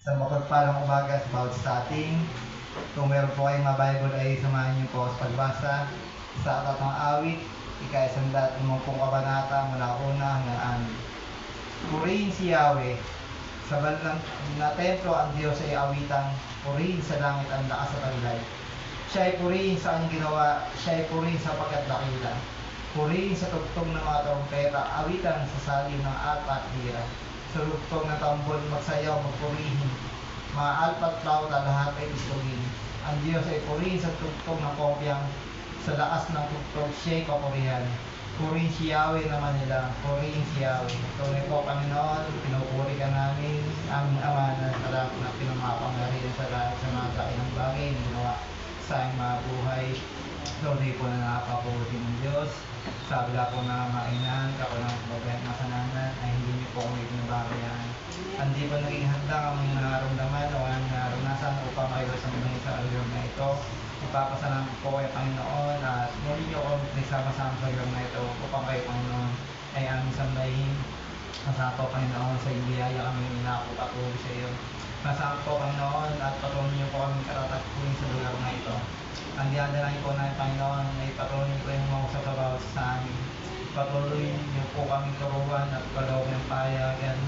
Sa mapagpalang umaga sa bawat sa ating. Kung meron po kayong mga Bible ay samahan niyo po sa pagbasa sa Tatang Awit, ika-150 kabanata mula una hanggang 6. Purihin si Yahweh. Sa banal na templo ang Diyos ay awitang, purihin sa langit ang lakas sa taglay. Siya ay purihin sa kanyang ginawa, siya ay purihin sapagkat dakila. Purihin sa tugtog ng mga trompeta, awitan sa saliw ng alpa at lira. Sa tugtog ng tambol, magsayaw, magpurihin. Mga alpa at flauta, lahat ay tugtogin. Ang Diyos ay purihin sa tugtog ng kopyang, sa lakas ng tugtog, siya ay kapurihan. Purihin si Yahweh naman nila, purihin si Yahweh. Tunay po, Panginoon, pinupuri ka namin, aming Ama na sarap na pinamapangyarihan sa lahat sa mga kailang bagay na ginawa sa aming mga buhay. Tunay po na nakakaputi ng Diyos. Sabi po na mainan, kako ng babae at masananan, ay hindi niyo po kami pinababayaan. Hindi po naging handa ang aming nararamdaman o ang naranasan upang kayo sa mga sa aliyong na ito. Ipapasalamat po kayo, Panginoon, at muli niyo kami nagsama-sama sa aliyong na ito upang kayo, Panginoon, ay aming sambahin. Masama po, Panginoon, sa biyaya kami inakot at uwi sa iyo. Masama po, Panginoon, at patuloy niyo po kami katatagpuin sa lugar na ito. Ang diadalain po namin, Panginoon, ay patuloy ko yung mga sa bawat sa amin. Patuloy niyo po kami turuan at kalawag ng payagan.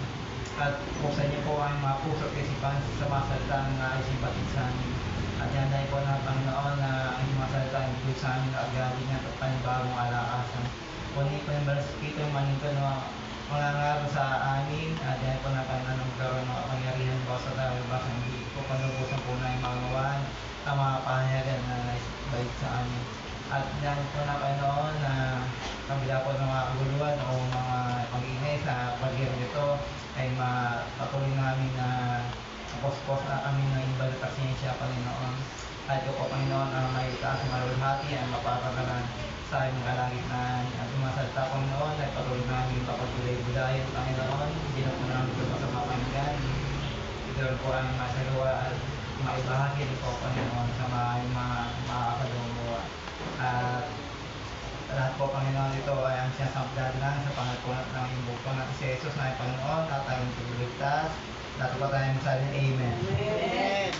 At buksan niyo po ang mga puso at isipan sa mga salita na isibatid sa amin. At diadalain po namin, Panginoon, na ang mga salita ay bigod sa amin na agaling at panibagong alakasan. Kunin po yung Espiritu yung manito na mga ngaro sa amin. At diadalain po na Panginoon ang karoon ng kapangyarihan po sa tayo. Basta hindi po panubusan po na yung mga gawaan ang mga pahayagan na naisbalik sa amin. At yan po na, Panginoon, na kabila po ng mga kaguluhan o mga pag-ingay sa pag-iwan nito ay mapatuloy namin na kapospos na kami ng imbalik at siyensya, Panginoon. At ito po, Panginoon, ang may taas ng malulhati ay mapapagalan sa aming kalagitnaan. At sumasalita, Panginoon, ay patuloy namin mapagulay-bulayan, Panginoon. Hindi na po namin ito sa mga panggan. Ito po ang masaluwa at maibahagi rin po, Panginoon, sa mga kalumuwa. At lahat po, Panginoon, ito ay ang sinasamblan lang sa pangalan ng inyong po natin si Jesus na Panginoon at ang pagligtas. Lahat po tayo masabi, Amen. Amen.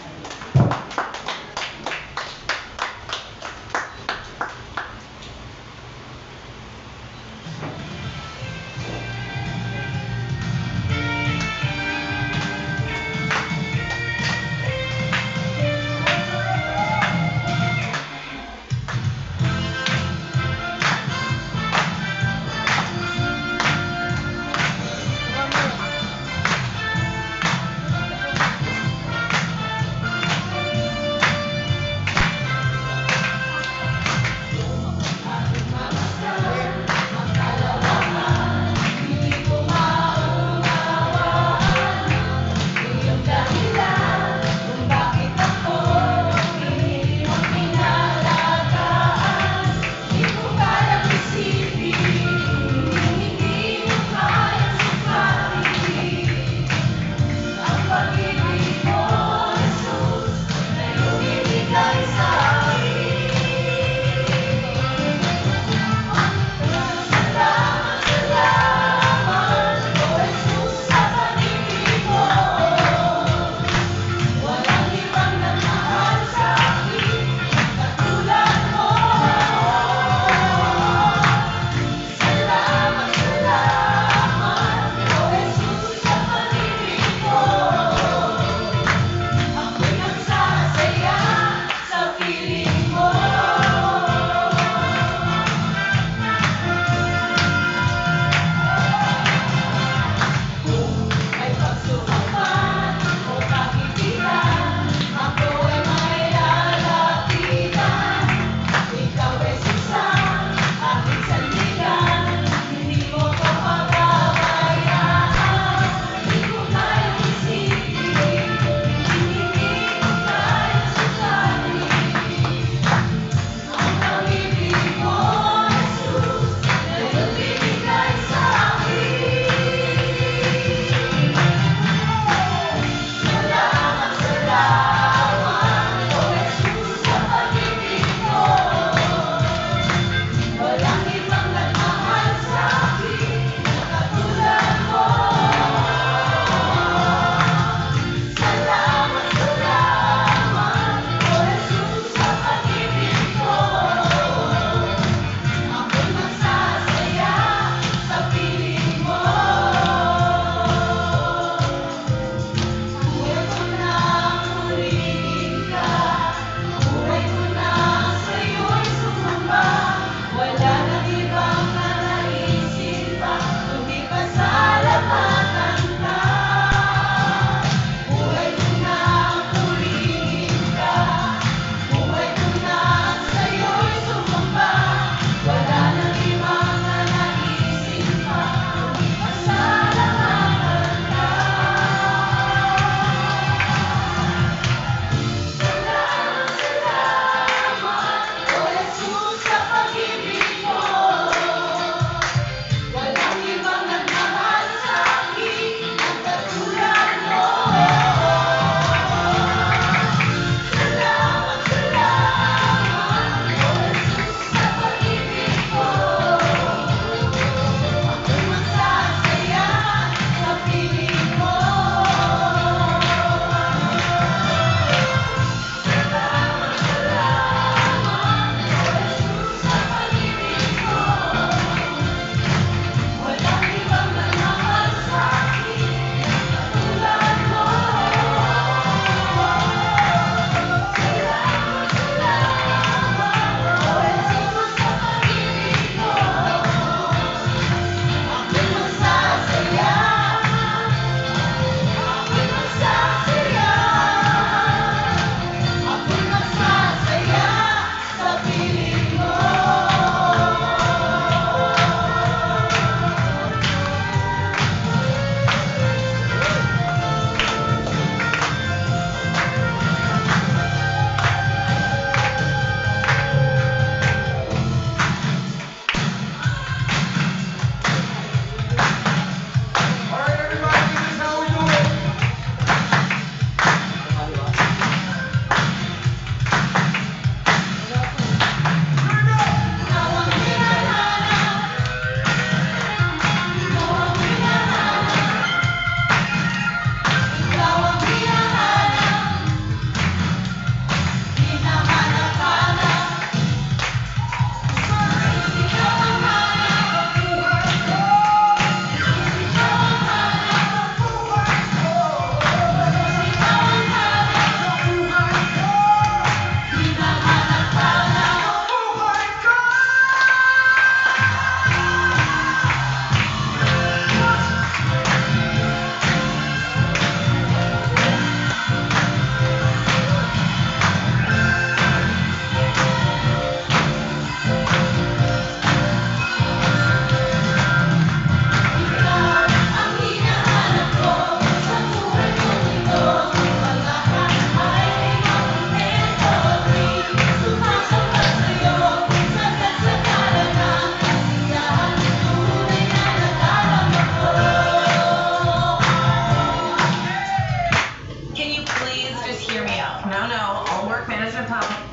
No, all work management time.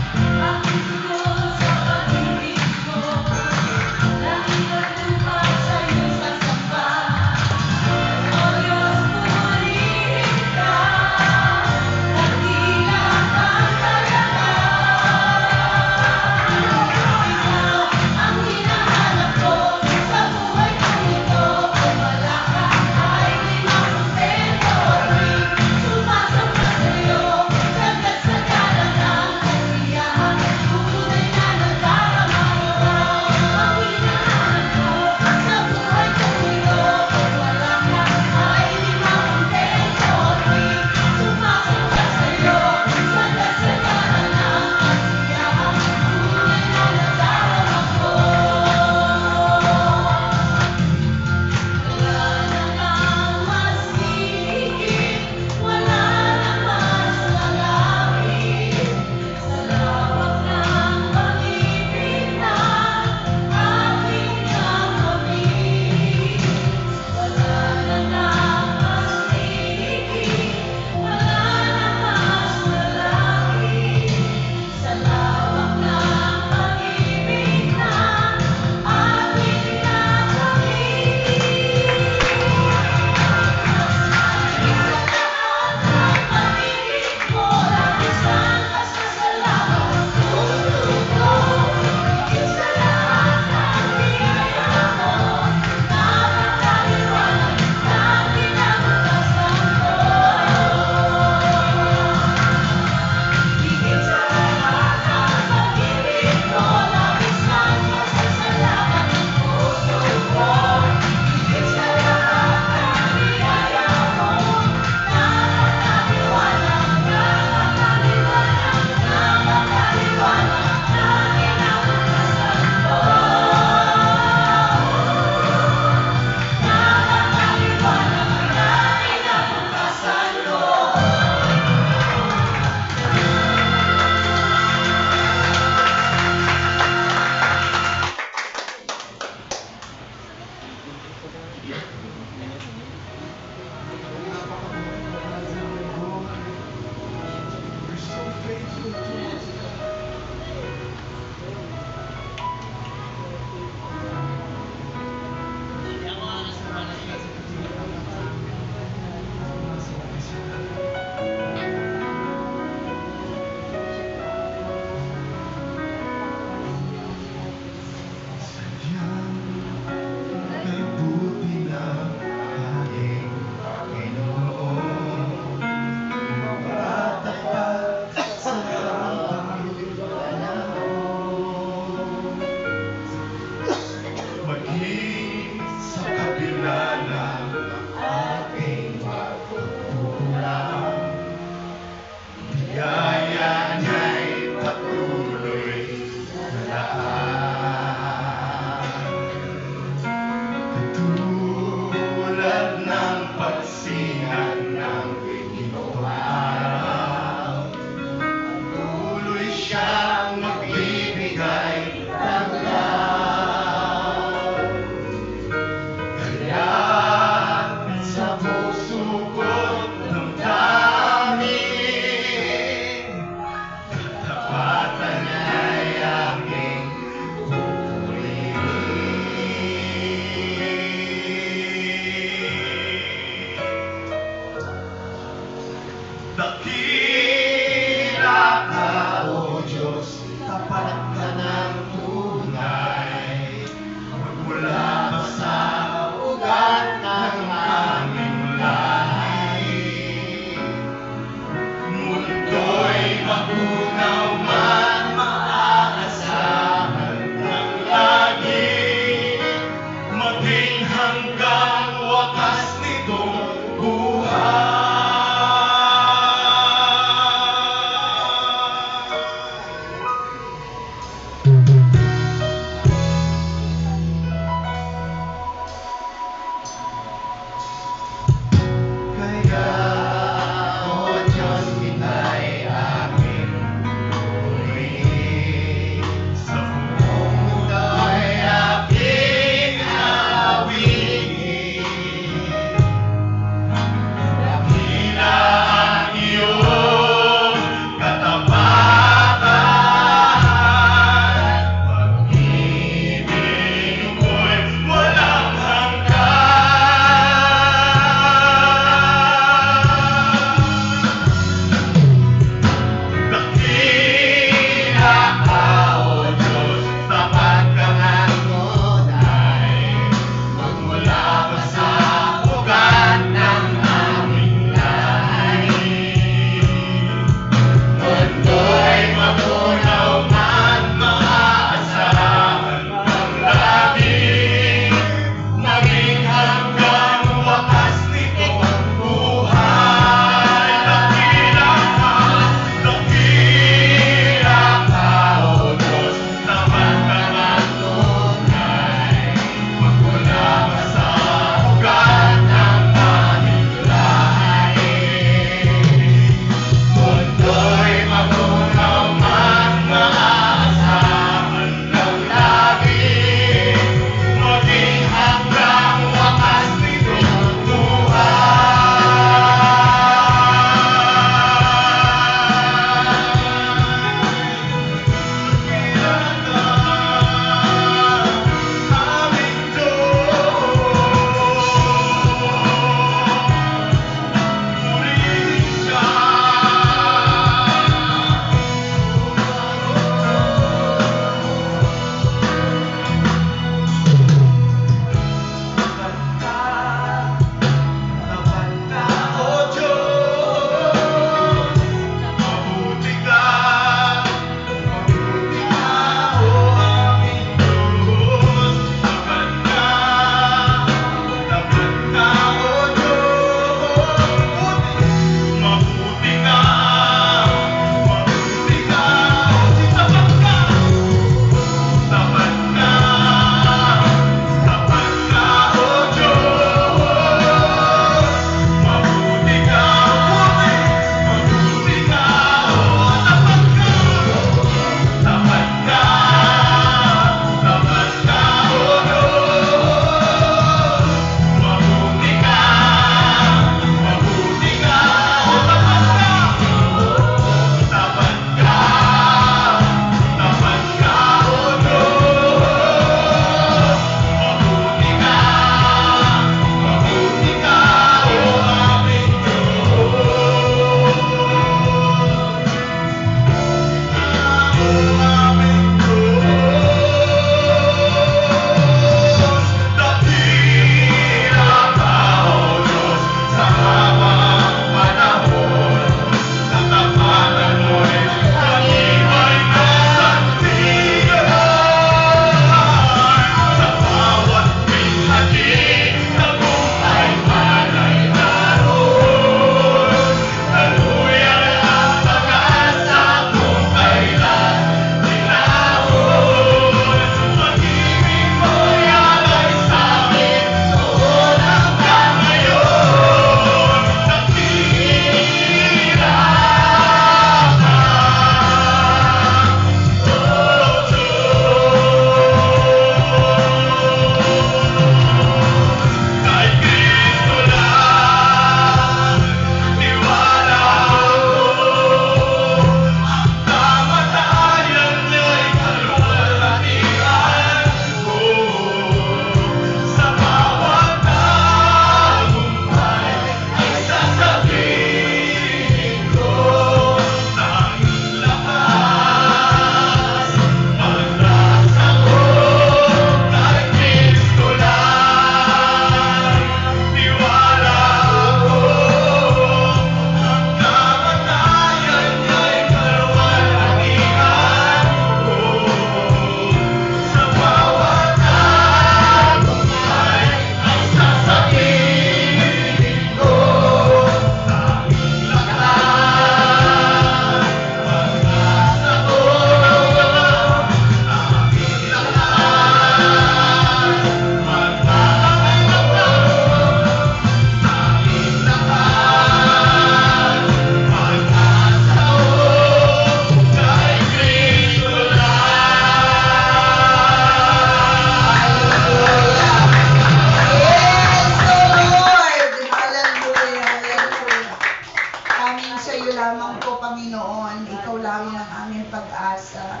sa iyo lamang po, Panginoon. Ikaw lamang ang aming pag-asa.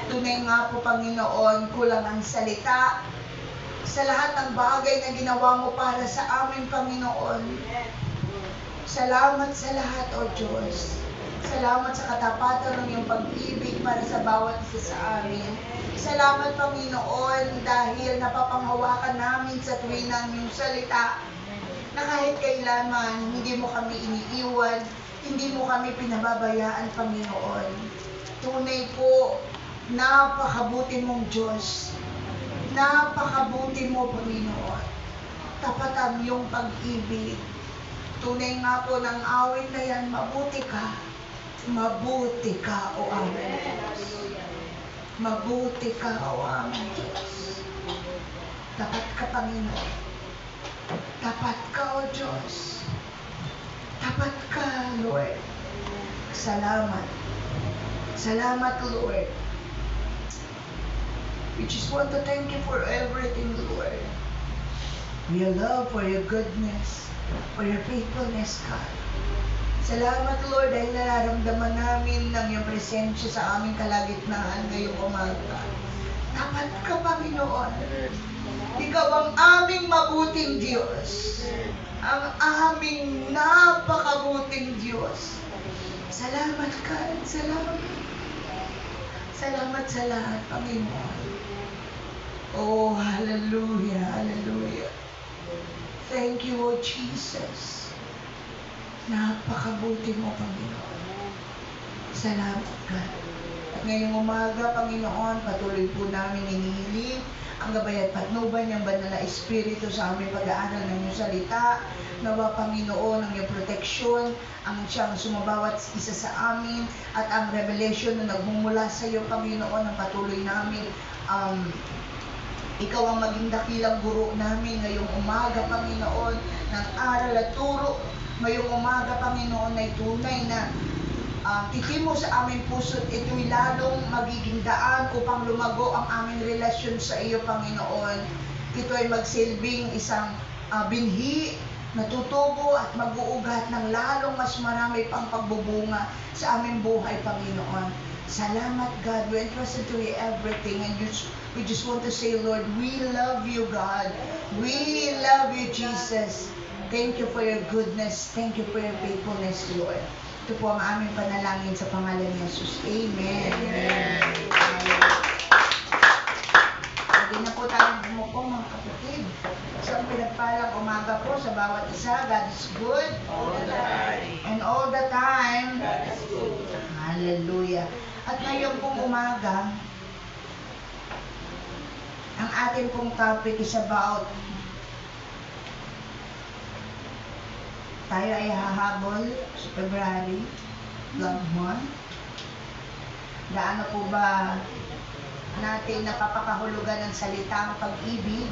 Tunay nga po, Panginoon, kulang ang salita sa lahat ng bagay na ginawa mo para sa amin, Panginoon. Salamat sa lahat, O Diyos. Salamat sa katapatan ng iyong pag-ibig para sa bawat isa sa amin. Salamat, Panginoon, dahil napapanghawakan namin sa tuwing ng iyong salita na kahit kailanman, hindi mo kami iniiwan, hindi mo kami pinababayaan, Panginoon. Tunay po, napakabuti mong Diyos. Napakabuti mo, Panginoon. Tapat ang iyong pag-ibig. Tunay nga po ng awit na yan, mabuti ka. Mabuti ka, O aming Diyos. Mabuti ka, O aming Diyos. Tapat ka, Panginoon. Tapat ka, O Diyos. Tapat ka, Lord. Salamat. Salamat, Lord. We just want to thank you for everything, Lord. For your love, for your goodness, for your faithfulness, God. Salamat, Lord, dahil nararamdaman namin ng iyong presensya sa aming kalagitnaan ngayong umaga. Tapat ka, Panginoon. Ikaw ang aming mabuting Diyos. Ang aming napakabuting Diyos. Salamat, God. Salamat. Salamat sa lahat, Panginoon. Oh, hallelujah, hallelujah. Thank you, O Jesus. Napakabuti mo, Panginoon. Salamat, God. At ngayong umaga, Panginoon, patuloy po namin inihiling ang gabay at patnubay ng banal na Espiritu sa aming pag-aaral ng iyong salita. Nawa, Panginoon, ang iyong proteksyon, ang siyang sumabawat isa sa amin, at ang revelation na nagmumula sa iyo, Panginoon, ang patuloy namin. Ikaw ang maging dakilang guro namin ngayong umaga, Panginoon, ng aral at turo. Ngayong umaga, Panginoon, ay tunay na tikim mo sa aming puso at ito'y lalong magiging daan upang lumago ang aming relasyon sa iyo, Panginoon. Ito ay magsilbing isang binhi na tutubo at mag-uugat ng lalong mas marami pang pagbubunga sa aming buhay, Panginoon. Salamat, God. We entrust into you everything, and we just want to say, Lord, we love you, God. We love you, Jesus. Thank you for your goodness. Thank you for your faithfulness, Lord. Ito po ang aming panalangin sa pangalan ni Jesus. Amen. Amen. Lagi na po tayong bumuko, mga kapatid. Isang pinagpalang umaga po sa bawat isa. God is good. All the time. And all the time. God is good. Hallelujah. At ngayon pong umaga, ang ating pong topic is about tayo ay hahabol sa February, Love Month. Gaano po ba natin napapakahulugan ng salitang pag-ibig?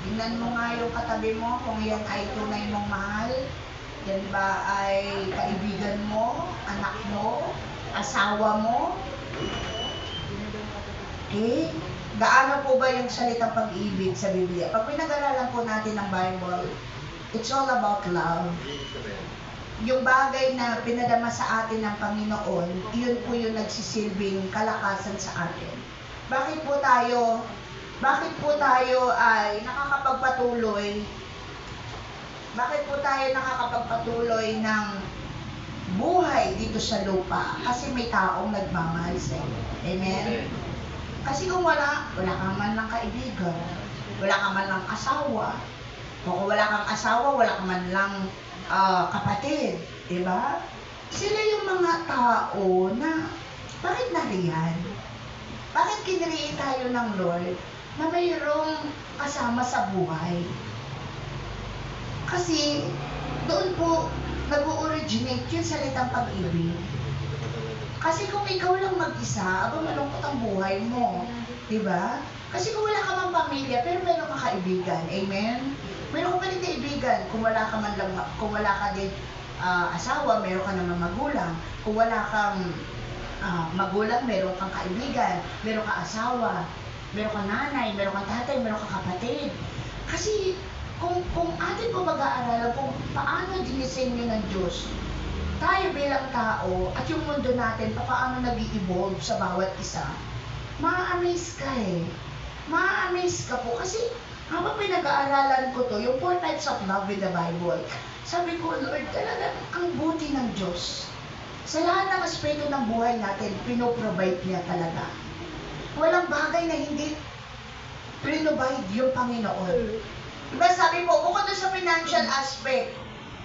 Tingnan mo nga yung katabi mo kung yan ay tunay mong mahal. Yan ba ay kaibigan mo, anak mo, asawa mo? Okay? Gaano po ba yung salitang pag-ibig sa Biblia? Pag pinag-aralan po natin ng Bible, it's all about love. Yung bagay na pinadama sa atin ng Panginoon, yun po yung nagsisilbing kalakasan sa atin. Bakit po tayo ay nakakapagpatuloy? Bakit po tayo nakakapagpatuloy ng buhay dito sa lupa? Kasi may taong nagmamahal sa iyo. Amen? Kasi kung wala ka man lang kaibigan, wala ka man lang asawa, kung wala kang asawa, wala ka man lang kapatid, diba? Sila yung mga tao na, bakit nariyan? Bakit kiniriin tayo ng Lord na mayroong kasama sa buhay? Kasi doon po nag-originate yung salitang pag-ibig. Kasi kung ikaw lang mag-isa, aba malungkot ang buhay mo, diba? Kasi kung wala ka mang pamilya, pero meron ka kaibigan, amen? Meron ka pa rin kaibigan, kung wala ka din asawa, meron ka naman magulang. Kung wala kang magulang, meron kang kaibigan, meron kang asawa, meron kang nanay, meron kang tatay, meron kang kapatid. Kasi kung atin po pag-aaralan kung paano dinisenyo ng Diyos tayo bilang tao at yung mundo natin, paano nag-i-evolve sa bawat isa, ma-amaze ka eh. Ma-amaze ka po. Kasi habang pinag-aaralan ko to, yung 4 types of love in the Bible, sabi ko, Lord, talagang ang buti ng Diyos. Sa lahat ng aspeto ng buhay natin, pinoprovide niya talaga. Walang bagay na hindi provide yung Panginoon. Diba sabi po, bukod doon sa financial aspect,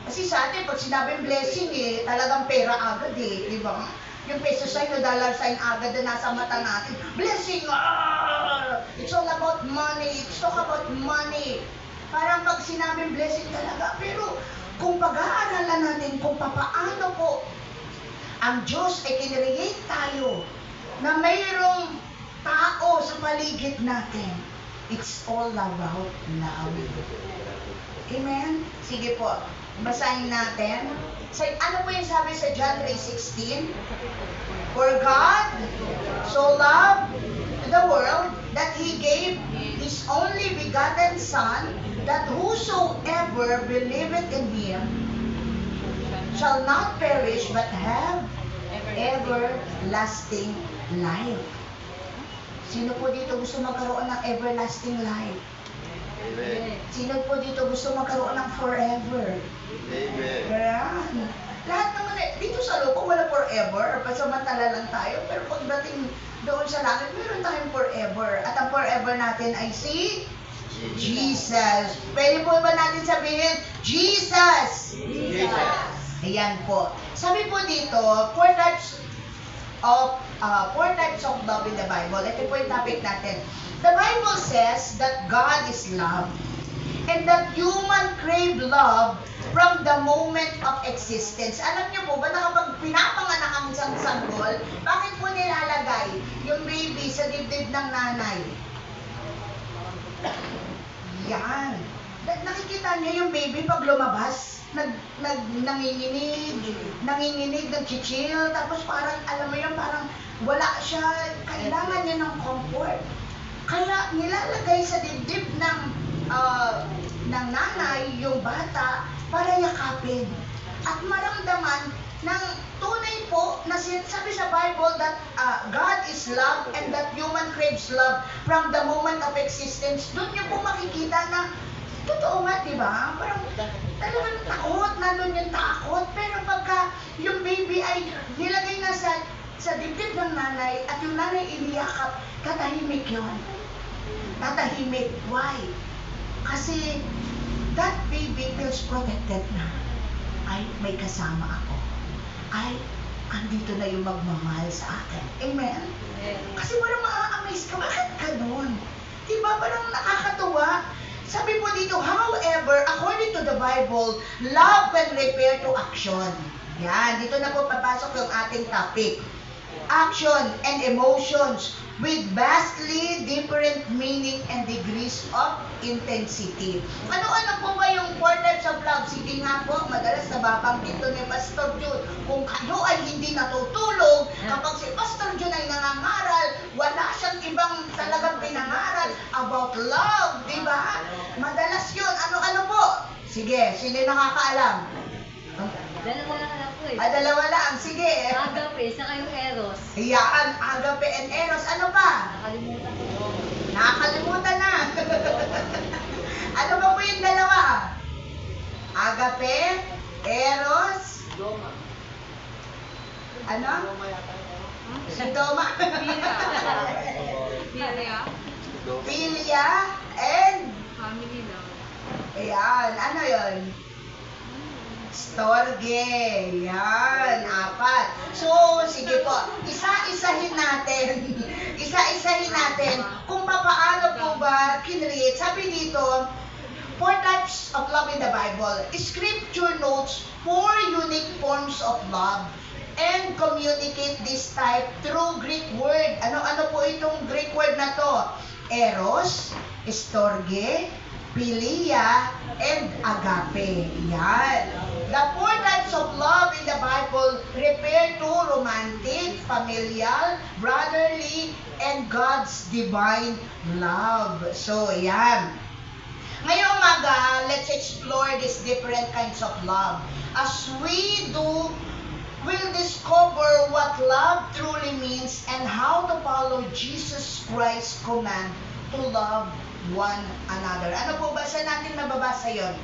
kasi sa atin, pag sinabing blessing eh, talagang pera agad eh, di ba? Yung peso sign o dollar sign agad na nasa mata natin. Blessing! Ah! It's all about money. It's talk about money. Parang pag sinabing blessing talaga. Pero kung pag-aaralan natin kung paano po ang Diyos ay kinreate tayo na mayroong tao sa paligid natin, it's all about love. Amen? Sige po. Basahin natin. So, ano po yung sabi sa John 3:16? For God so loved the world that He gave His only begotten Son, that whosoever believeth in Him shall not perish but have everlasting life. Sino po dito gusto magkaroon ng everlasting life? Amen. Sino po dito gusto magkaroon ng forever? Amen. Yan. Lahat naman eh, dito sa lupa wala forever, pasamantala lang tayo, pero pagdating doon sa langit, meron tayong forever. At ang forever natin ay si Jesus. Pwede po ba natin sabihin, Jesus? Jesus. Ayan po. Sabi po dito, 4 types of love in the Bible. Ito po yung topic natin. The Bible says that God is love and that human crave love from the moment of existence. Alam niyo po ba na kapag pinapanganak ang isang sanggol, bakit po nilalagay yung baby sa dibdib ng nanay? Yan. Nakikita niyo yung baby pag lumabas, nanginginig, nag-chichill, tapos parang, alam mo yun, parang wala siya, kailangan niya ng comfort. Kaya nilalagay sa dibdib ng nanay yung bata para yakapin at maramdaman ng tunay po na sabi sa Bible that God is love and that human craves love from the moment of existence. Doon niyo po makikita na totoo nga, di ba? Parang talagang takot, nandun yung takot. Pero pagka yung baby ay nilagay na sa dibdib ng nanay at yung nanay iniyakap, katahimik yun. Tatahimik. Why? Kasi that baby feels protected na. Ay, may kasama ako. Ay, andito na yung magmamahal sa akin. Amen? Kasi parang ma-amaze ka. Bakit ganun? Diba? Parang nakakatuwa. Sabi po dito, however, according to the Bible, love can repair to action. Yan, dito na po papasok yung ating topic. Action and emotions with vastly different meaning and degrees of intensity. Ano-ano po ba yung 4 types of love? Sige nga po, madalas nababanggit to ni Pastor Jun. Kung kayo ay hindi natutulog, kapag si Pastor Jun ay nangangaral, wala siyang ibang talagang pinangaral about love, di ba? Madalas yun. Ano-ano po? Sige, sino nakakaalam? Dalawa lang alam ko eh. Dalawa lang. Sige. Agape, saka yung Eros. Yan, agape and eros. Ano pa? Nakalimutan ko. Nakakalimutan na. Ano ba po yung dalawa? Agape, eros, Doma. ano? Si Doma. Philia. Philia and Family lang. ayan, ano yon? Storge. Yan, 4. So, sige po. Isa-isahin natin. Isa-isahin natin kung paano po ba kinreate. Sabi dito, 4 types of love in the Bible. Scripture notes 4 unique forms of love and communicate this type through Greek word. Ano po itong Greek word na to? Eros, Storge, Philia, and Agape. Yan. The 4 types of love in the Bible refer to romantic, familial, brotherly, and God's divine love. So, yan. Ngayong umaga, let's explore these different kinds of love. As we do what love truly means and how to follow Jesus Christ's command to love one another. Ano po, basa natin, mababasa yon.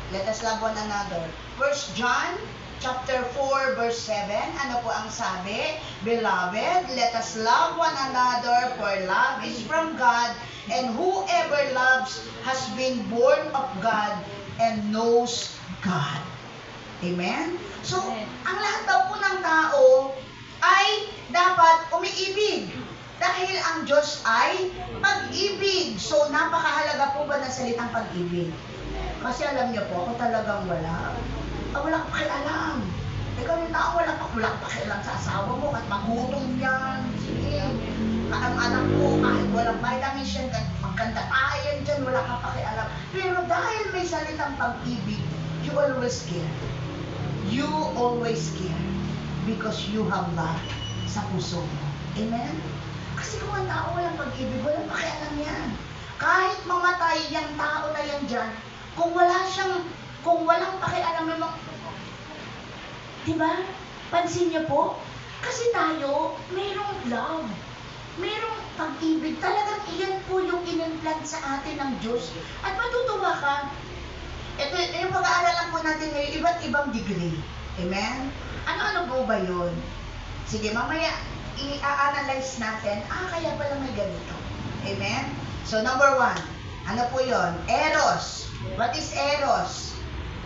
Let us love one another. 1 John chapter 4 verse 7. Ano po ang sabi? Beloved, let us love one another, for love is from God, and whoever loves has been born of God and knows God. Amen? So, ang lahat daw po ng tao ay dapat umiibig. Dahil ang Diyos ay pag-ibig. So, napakahalaga po ba ng salitang pag-ibig? Kasi alam niyo po, ako talagang wala. Wala kang pakialam. Ikaw yung tao, wala kang pakialam sa asawa mo at magutom yan. Sige. Ang anak mo, kahit walang vitamins yan, magkanda tayo yan dyan, wala kang pakialam. Pero dahil may salitang pag-ibig, you always care. You always care because you have love sa puso mo. Amen? Kasi kung ang tao walang pag-ibig, walang pakialam yan. Kahit mamatay yung tao na yan dyan, kung walang pakialam naman, diba? Pansin niyo po? Kasi tayo, mayroong love. Mayroong pag-ibig. Talagang iyan po yung in-implant sa atin ng Diyos. At matutuwa ka. Ito yung pag-aaralan po natin ngayon, iba't ibang degree. Amen? Ano-ano po ba yun? Sige, mamaya i-analyze natin. Kaya pala may ganito. Amen? So, number 1. Ano po yun? Eros. What is Eros?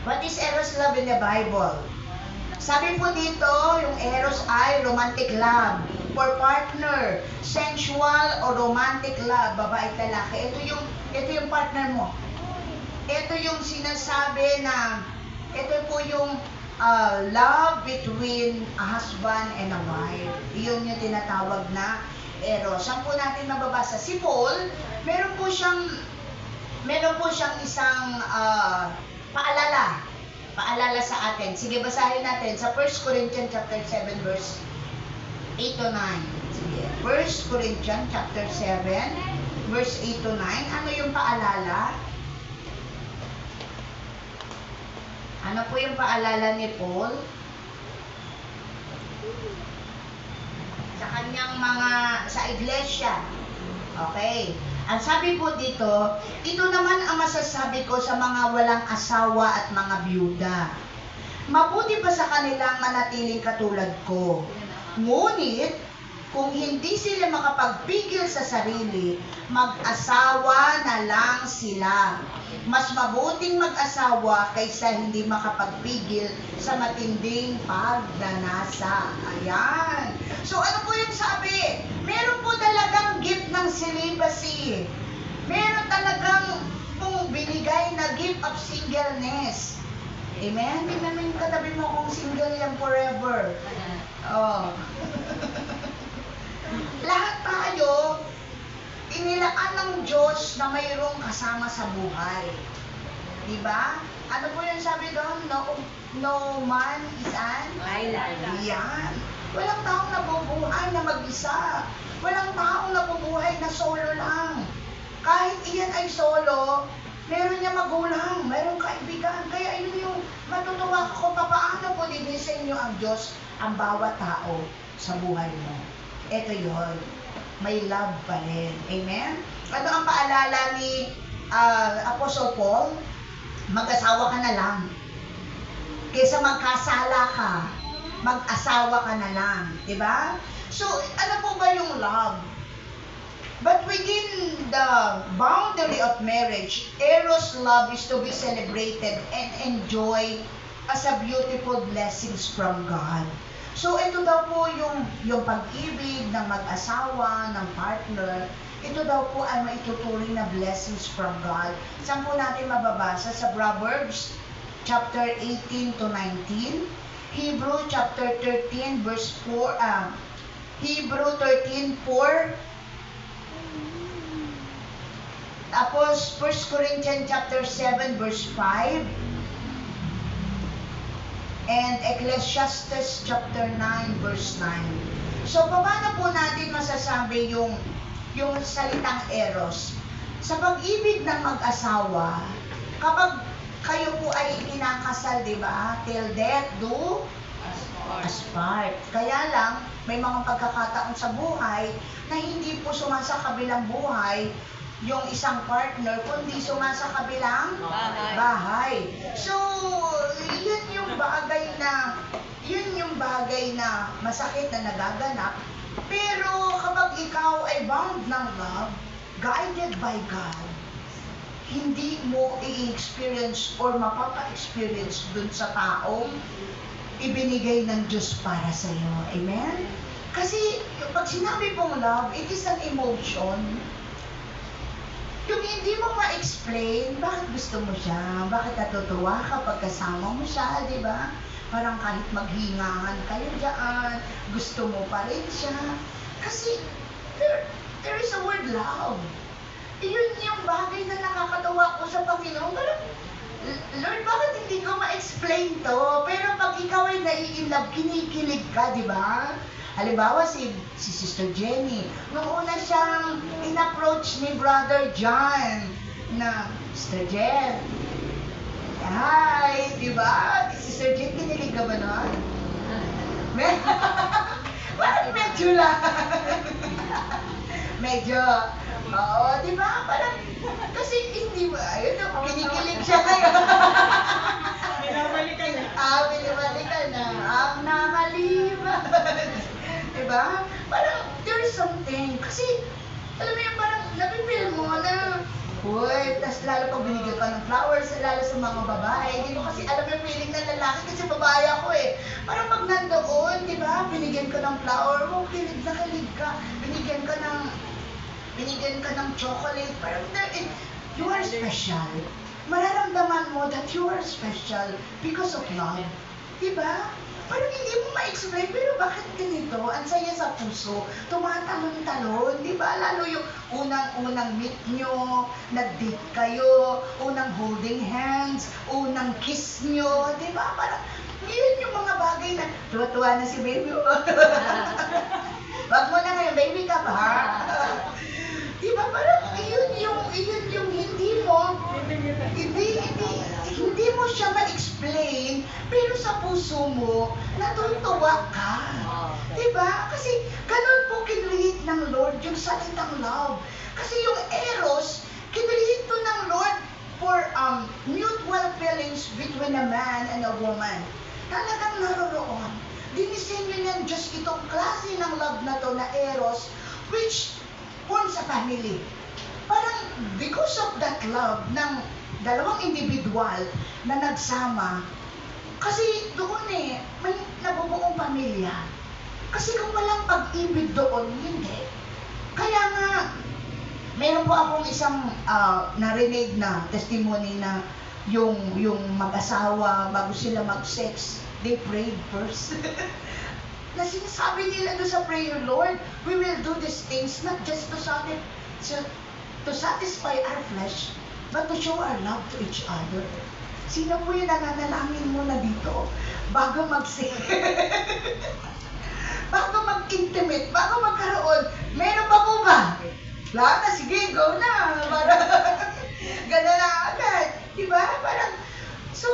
What is Eros love in the Bible? Sabi po dito, yung Eros ay romantic love for partner, sensual or romantic love, babae at lalaki. Ito yung partner mo. Ito yung sinasabi na, ito po yung love between a husband and a wife. Iyon yung tinatawag na Eros. Saan po natin mababasa? Si Paul, meron po siyang isang paalala sa atin. Sige, basahin natin sa 1 Corinthians chapter 7 verse 8 to 9. Sige, 1 Corinthians chapter 7 verse 8 to 9. Ano yung paalala? Ano po yung paalala ni Paul? Sa kanyang sa iglesia. Okay. Ang sabi po dito, ito naman ang masasabi ko sa mga walang asawa at mga byuda. Mabuti pa sa kanilang manatiling katulad ko. Ngunit, kung hindi sila makapagpigil sa sarili, mag-asawa na lang sila. Mas mabuting mag-asawa kaysa hindi makapagpigil sa matinding pagdanasa. Ayan. So ano po yung sabi? Meron po talagang gift ng celibacy. Meron talagang pong binigay na gift of singleness. Amen? Tingnan mo yung katabi mo kung single yan forever. Oh. Lahat tayo, inilaan ng Diyos na mayroong kasama sa buhay. Diba? Ano po yung sabi doon? No man is an island. Yan. Walang taong nabubuhay na mag-isa. Walang taong nabubuhay na solo lang. Kahit iyan ay solo, meron niya magulang, meron kaibigan. Kaya yun yung matutuwa ka kung paano po dinisenyo ang Diyos ang bawat tao sa buhay mo. Ito yun. May love pa rin. Amen? Ano ang paalala ni Apostle Paul? Mag-asawa ka na lang. Kaysa magkasala ka, mag-asawa ka na lang. Diba? So, ano po ba yung love? But within the boundary of marriage, Eros love is to be celebrated and enjoy as a beautiful blessings from God. So, ito daw po yung pag-ibig ng mag-asawa, ng partner, ito daw po ay maituturing na blessings from God. Saan po natin mababasa? Sa Proverbs chapter 18 to 19, Hebrew chapter 13 verse 4, Hebrew 13:4, tapos 1 Corinthians chapter 7 verse 5, and Ecclesiastes chapter 9 verse 9. So, paano po natin masasabi yung salitang Eros? Sa pag-ibig ng mag-asawa, kapag kayo po ay ikinakasal, di ba? Till death do us part. Kaya lang, may mga pagkakataon sa buhay na hindi po sumasakabilang buhay yung isang partner, kundi sumasakabilang bahay. So, yun yung bagay na masakit na nagaganap. Pero kapag ikaw ay bound ng love, guided by God, hindi mo i-experience or mapapa-experience dun sa taong ibinigay ng Diyos para sa iyo. Amen? Kasi pag sinabi pong love, it is an emotion. Yung hindi mo ma-explain, bakit gusto mo siya? Bakit natutuwa ka pag kasama mo siya, di ba? Parang kahit maghingahan kayo dyan, gusto mo pa rin siya. Kasi there is a word love. Yun yung bagay na nakakatawa ko sa Panginoon. Parang, Lord, bakit hindi ko ma-explain to? Pero pag ikaw ay nai-inlove, kinikilig ka, di ba? Halimbawa, si Sister Jenny, nung una siyang in-approach ni Brother John na, Sister Jen, hi, di ba? Sister Jen, kinilig ka ba nun? Parang medyo lang. Medyo, oo, di ba? Parang, kasi hindi ba, ayun, kinikilig siya ngayon. Binabalikan na. Binabalikan na. Ang nakalimutan. Diba? Parang, there is something. Kasi, alam mo yung parang, napipil mo na, uy, tas lalo pag binigyan ka ng flowers, lalo sa mga babae. Hindi mo kasi alam yung feeling ng lalaki kasi babae ako eh. Parang pag nandoon, di ba, binigyan ka ng flower, oh, kilig na kilig ka. Binigyan ka ng chocolate. Parang, you are special. Mararamdaman mo that you are special because of love. Diba? Parang hindi mo ma-explain, pero bakit ganito? Ang saya sa puso, tumatalon-talon, di ba? Lalo yung unang meet nyo, nag-date kayo, unang holding hands, unang kiss nyo, di ba? Parang, yun yung mga bagay na, tuwa-tuwa na si baby. Wag mo na ngayon, baby ka ba? Di ba? Parang, yun yung hindi mo siya ma-explain, pero sa puso mo, natutuwa ka. Diba? Kasi ganun po kinreate ng Lord yung salitang love. Kasi yung eros, kinreate to ng Lord for mutual feelings between a man and a woman. Talagang naroroon. Dinisenyo niyan Diyos itong klase ng love na to na eros, which born sa family. Parang because of that love ng dalawang individual na nagsama, kasi doon may nabubuong pamilya. Kasi kung walang pag-ibig doon, hindi. Kaya nga, meron po akong isang narinig na testimony na yung mag-asawa, bago sila mag-sex, they prayed first. Na sinasabi nila doon sa prayer, Lord, we will do these things not just to satisfy our flesh, but to show our love to each other. Sino po yung nananalangin muna dito bago mag-sex? Bago mag-intimate, bago magkaroon, meron pa po ba? Lahat na, sige, go na. Para, gano'n na agad. Diba? Parang, so,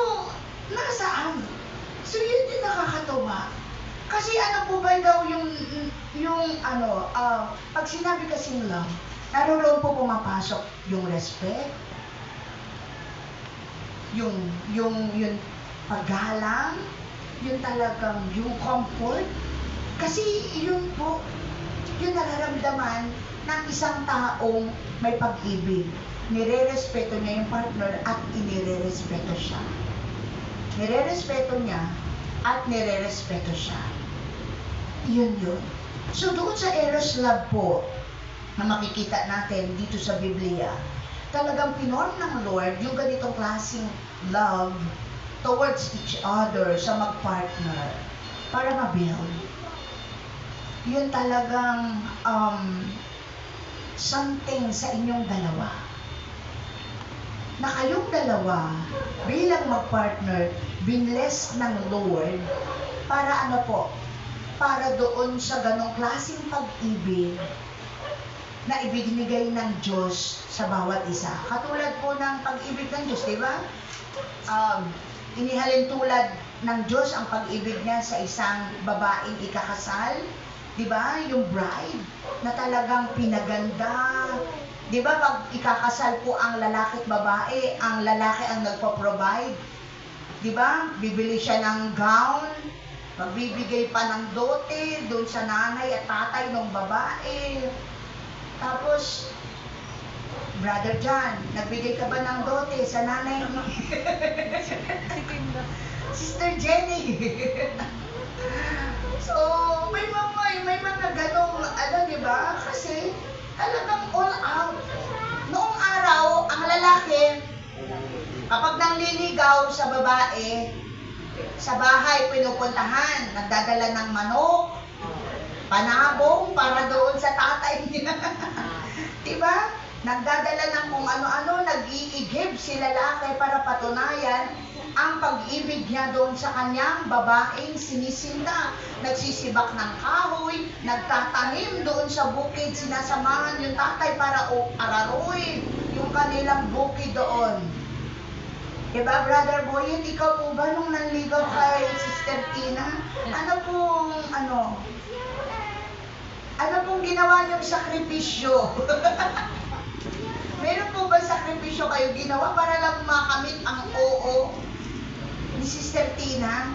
nasaan? So, yun din nakakatawa. Kasi ano po ba daw pag sinabi kasing love, naroon po pumapasok yung respect, yung paggalang, yung talagang, yung comfort. Kasi yun po, yung nararamdaman ng isang taong may pag-ibig. Nire-respeto niya yung partner at inire-respeto siya. Nire-respeto niya at nire-respeto siya. Yun. So doon sa eros love po, na makikita natin dito sa Biblia, talagang pinorm ng Lord yung ganitong klaseng love towards each other sa mag-partner para ma-build. Yun talagang something sa inyong dalawa. Na kayong dalawa bilang mag-partner, binless ng Lord para ano po? Para doon sa ganong klaseng pag-ibig na ibinigay ng Diyos sa bawat isa. Katulad po ng pag-ibig ng Diyos, di ba? inihalin tulad ng Diyos ang pag-ibig niya sa isang babaeng ikakasal. Di ba? Yung bride na talagang pinaganda. Di ba? Pag ikakasal po ang lalaki at babae, ang lalaki ang nagpo-provide. Di ba? Bibili siya ng gown, magbibigay pa ng dote doon sa nanay at tatay ng babae. Tapos, Brother John, nagbigay ka ba ng dote sa nanay ni Sister Jenny? So, may mga ganong, di ba? Kasi, talagang all out. Noong araw, ang lalaki, kapag nangliligaw sa babae, sa bahay pinupuntahan, nagdadala ng manok, panabong para doon sa tatay niya. Diba? Nagdadala ng kung ano-ano, nag-iigib si lalaki para patunayan ang pag-ibig niya doon sa kanyang babaeng sinisinda. Nagsisibak ng kahoy, nagtatanim doon sa bukid, sinasamahan yung tatay para araruin yung kanilang bukid doon. Diba, Brother Boyet, ikaw po ba nung nanligaw kay Sister Tina? Ano pong ginawa niyong sakripisyo? Meron po ba sakripisyo kayo ginawa para lang makamit ang oo ni Sister Tina?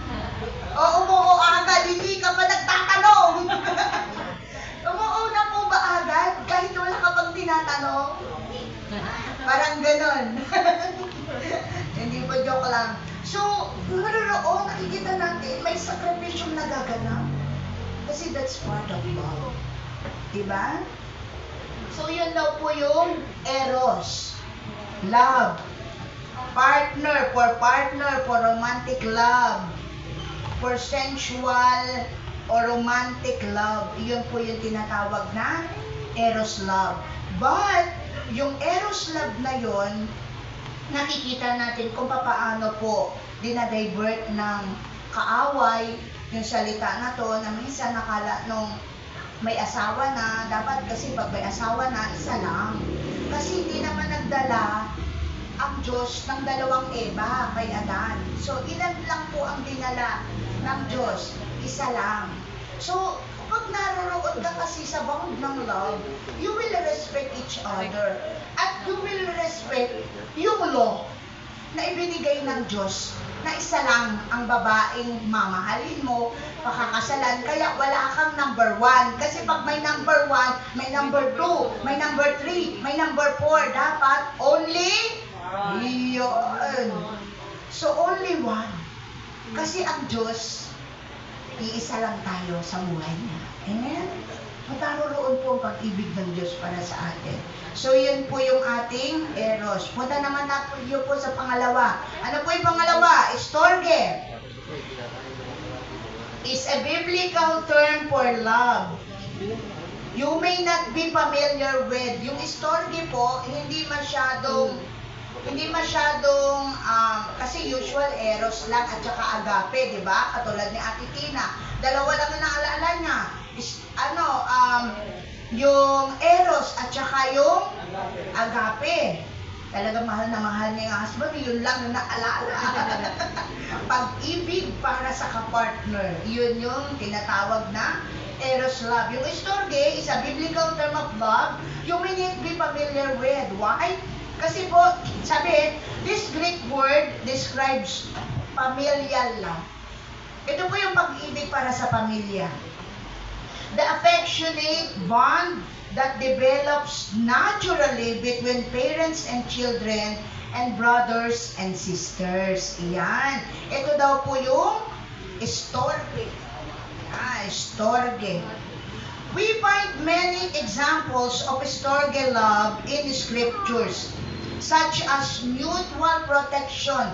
Oo agad, hindi ka pa nagtatanong. Oo na po ba agad? Kahit wala ka pang tinatanong? Parang ganon. Hindi po, joke lang. So, naroon, nakikita natin, may sakripisyong nagaganap. Kasi that's part of love. Diba? So, yun daw po yung eros. Love. Partner, for romantic love. For sensual or romantic love. Yun po yung tinatawag na eros love. But, yung eros love na yun, nakikita natin kung paano po dinadivert ng kaaway yung salita na to na minsan nakala nung may asawa na, dapat kasi pag may asawa na, isa lang. Kasi hindi naman nagdala ang Diyos ng dalawang Eva kay Adan. So, ilan lang po ang dinala ng Diyos? Isa lang. So, pag naroroon ka kasi sa bound ng love, you will respect each other. At you will respect yung law na ibinigay ng Diyos na isa lang ang babaeng mamahalin mo, pakakasalan, kaya wala kang number 1. Kasi pag may number 1, may number 2, may number 3, may number 4, dapat only yun. So only one. Kasi ang Diyos, iisa lang tayo sa buhay niya. Amen? Mataroroon po ang pag-ibig ng Diyos para sa atin. So, yun po yung ating eros. Punta naman na po yun po sa pangalawa. Ano po yung pangalawa? Storge. Is a biblical term for love. You may not be familiar with. Yung storge po, hindi masyadong kasi usual eros lang at saka agape, di ba? Katulad ni Ate Tina. Dalawa lang ang naalala niya. Yung eros at saka yung agape. Talagang mahal na mahal niya yung husband, yun lang yung naalala. Pag-ibig para sa kapartner, yun yung tinatawag na eros love. Yung storge is a biblical term of love you may not be familiar with. Why? Kasi po, sabi, this Greek word describes familial love. Ito po yung pag-ibig para sa pamilya. The affectionate bond that develops naturally between parents and children and brothers and sisters. Iyan. Ito daw po yung storge. Storge. We find many examples of storge love in scriptures, such as mutual protection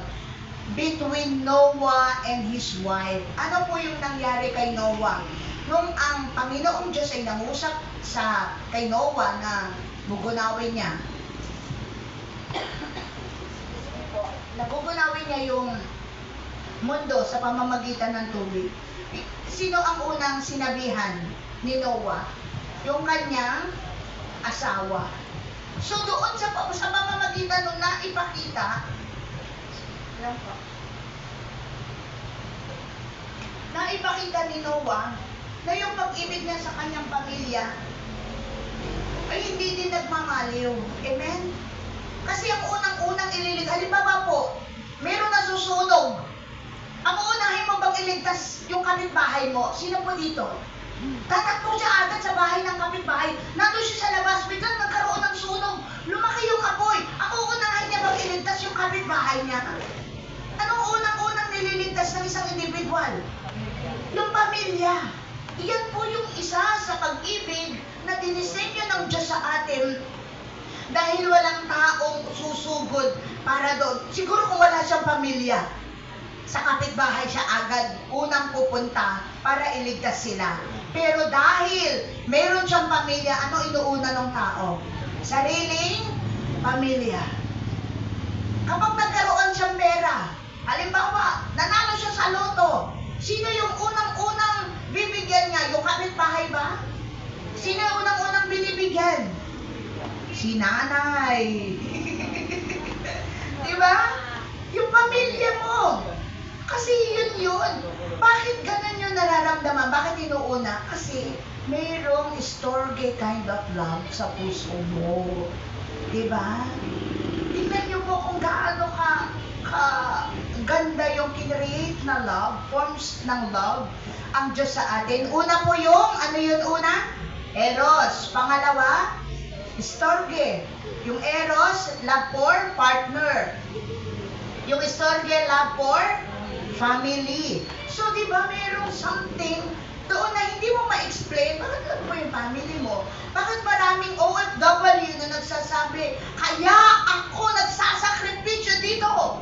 between Noah and his wife. Ano po yung nangyari kay Noah? Nung ang Panginoong Diyos ay nangusap kay Noah na bugunawin niya. Nabugunawin niya yung mundo sa pamamagitan ng tubig. Sino ang unang sinabihan ni Noah? Yung kanyang asawa. So doon sa pamamagitan nung naipakita Yan po. Naipakita ni Noah na yung pag-ibig niya sa kanyang pamilya ay hindi din nagmamaliw. Amen? Kasi ang unang-unang ililig, halimbawa po, meron na susunog. Ang uunahin mo bang iligtas yung kapitbahay mo? Sino po dito? Tatakbo siya agad sa bahay ng kapitbahay. Nandun siya sa labas, biglang nagkaroon ng sunog. Lumaki yung apoy. Ang uunahin niya bang iligtas yung kapitbahay niya? Anong unang-unang nililigtas ng isang individual? Yung pamilya. Iyan po yung isa sa pag-ibig na dinisenyo ng Diyos sa atin dahil walang taong susugod para doon. Siguro kung wala siyang pamilya, sa kapitbahay siya agad unang pupunta para iligtas sila. Pero dahil meron siyang pamilya, ano inuuna ng tao? Sariling pamilya. Kapag nagkaroon siyang pera, halimbawa, nanalo siya sa loto, sino yung unang-unang bibigyan niya? Yung kapitbahay ba? Sino yung unang-unang binibigyan? Si nanay. Diba? Yung pamilya mo. Kasi yun. Bakit ganun yung nararamdaman? Bakit inuuna? Kasi mayroong storge kind of love sa puso mo. Diba? Tingnan niyo po kung gaano ka ganda yung kinreate na love, forms ng love, ang Diyos sa atin. Una po yung, ano yun una? Eros. Pangalawa, storge. Yung eros, love for partner. Yung storge, love for family. So, di ba, mayroong something doon na hindi mo ma-explain, bakit lang po yung family mo? Bakit maraming OFW na nagsasabi, kaya ako nagsasakripisyo dito?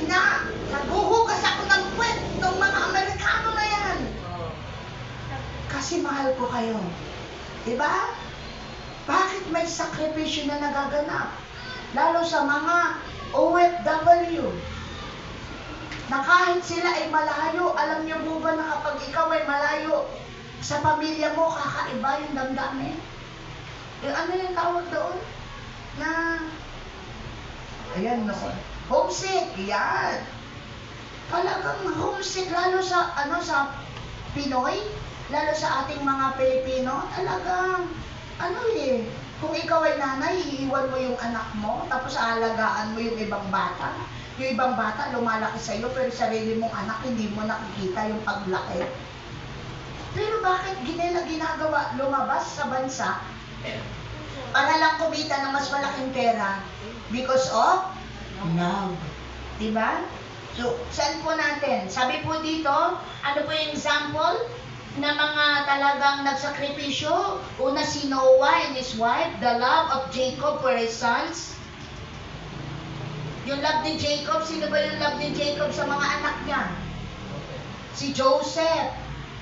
Na, naghuhugas ako ng puwet ng mga Amerikano na yan. Kasi mahal ko kayo. Diba? Bakit may sakripisyo na nagaganap? Lalo sa mga OFW. Na kahit sila ay malayo, alam niyo po ba na kapag ikaw ay malayo sa pamilya mo, kakaiba yung damdamin? Yung ano yung tawag doon? Na, ayan no, homesick, yan. Talagang homesick, lalo sa, sa Pinoy, lalo sa ating mga Pilipino, talagang, kung ikaw ay nanay, iiwan mo yung anak mo, tapos aalagaan mo yung ibang bata. Yung ibang bata, lumalaki sa'yo, pero sarili mong anak, hindi mo nakikita yung paglaki. Pero bakit ginagawa? Lumabas sa bansa, para lang kumita ng mas malaking pera, because of love. Diba? So, saan po natin? Sabi po dito, ano po yung example na mga talagang nagsakripisyo? Una si Noah and his wife, the love of Jacob for his sons. Yung love ni Jacob, sino ba yung love ni Jacob sa mga anak niya? Si Joseph.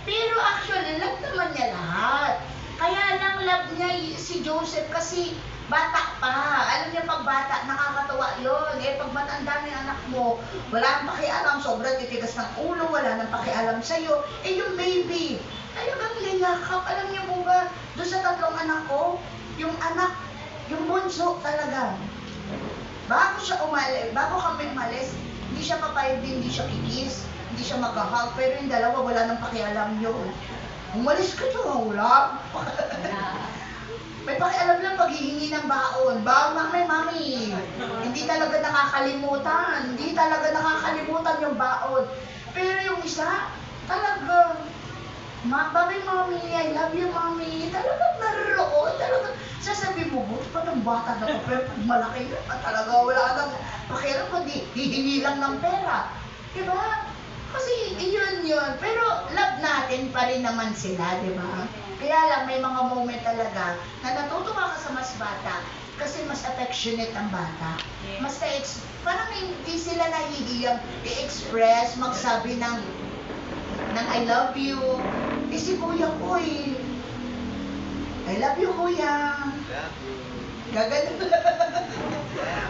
Pero actually, love naman niya lahat. Kaya lang love niya si Joseph kasi bata pa. Alam niya pag bata, nakakatawa yun. Pag matanda na yung anak mo, wala nang pakialam, sobrang titigas ng ulo, wala nang pakialam sa'yo. Yung baby, talagang nilakap. Alam niyo po ba, doon sa tatlong anak ko, yung anak, yung bunso talaga. Bago kami umalis, hindi siya papayag din, hindi siya kikis, hindi siya mag-hug, pero yung dalawa wala nang pakialam yun. Umalis ka dyan, wala. May pakialam lang paghihingi ng baon. Baon mami. Hindi talaga nakakalimutan yung baon. Pero yung isa, talagang, Mami, I love you, mami. Talagang naroon. Talagang sasabi mo, buti pa ng bata na to. Pero pag malaki na, talaga wala nang pakialam, kundi hihingi lang ng pera. Diba? Kasi yun. Pero love natin pa rin naman sila, diba? Kaya lang, may mga moment talaga na natutuwa ka sa mas bata kasi mas affectionate ang bata. Mas parang hindi sila nahihiyang i-express, magsabi ng I love you. Si kuya ko I love you, kuya. Gagano.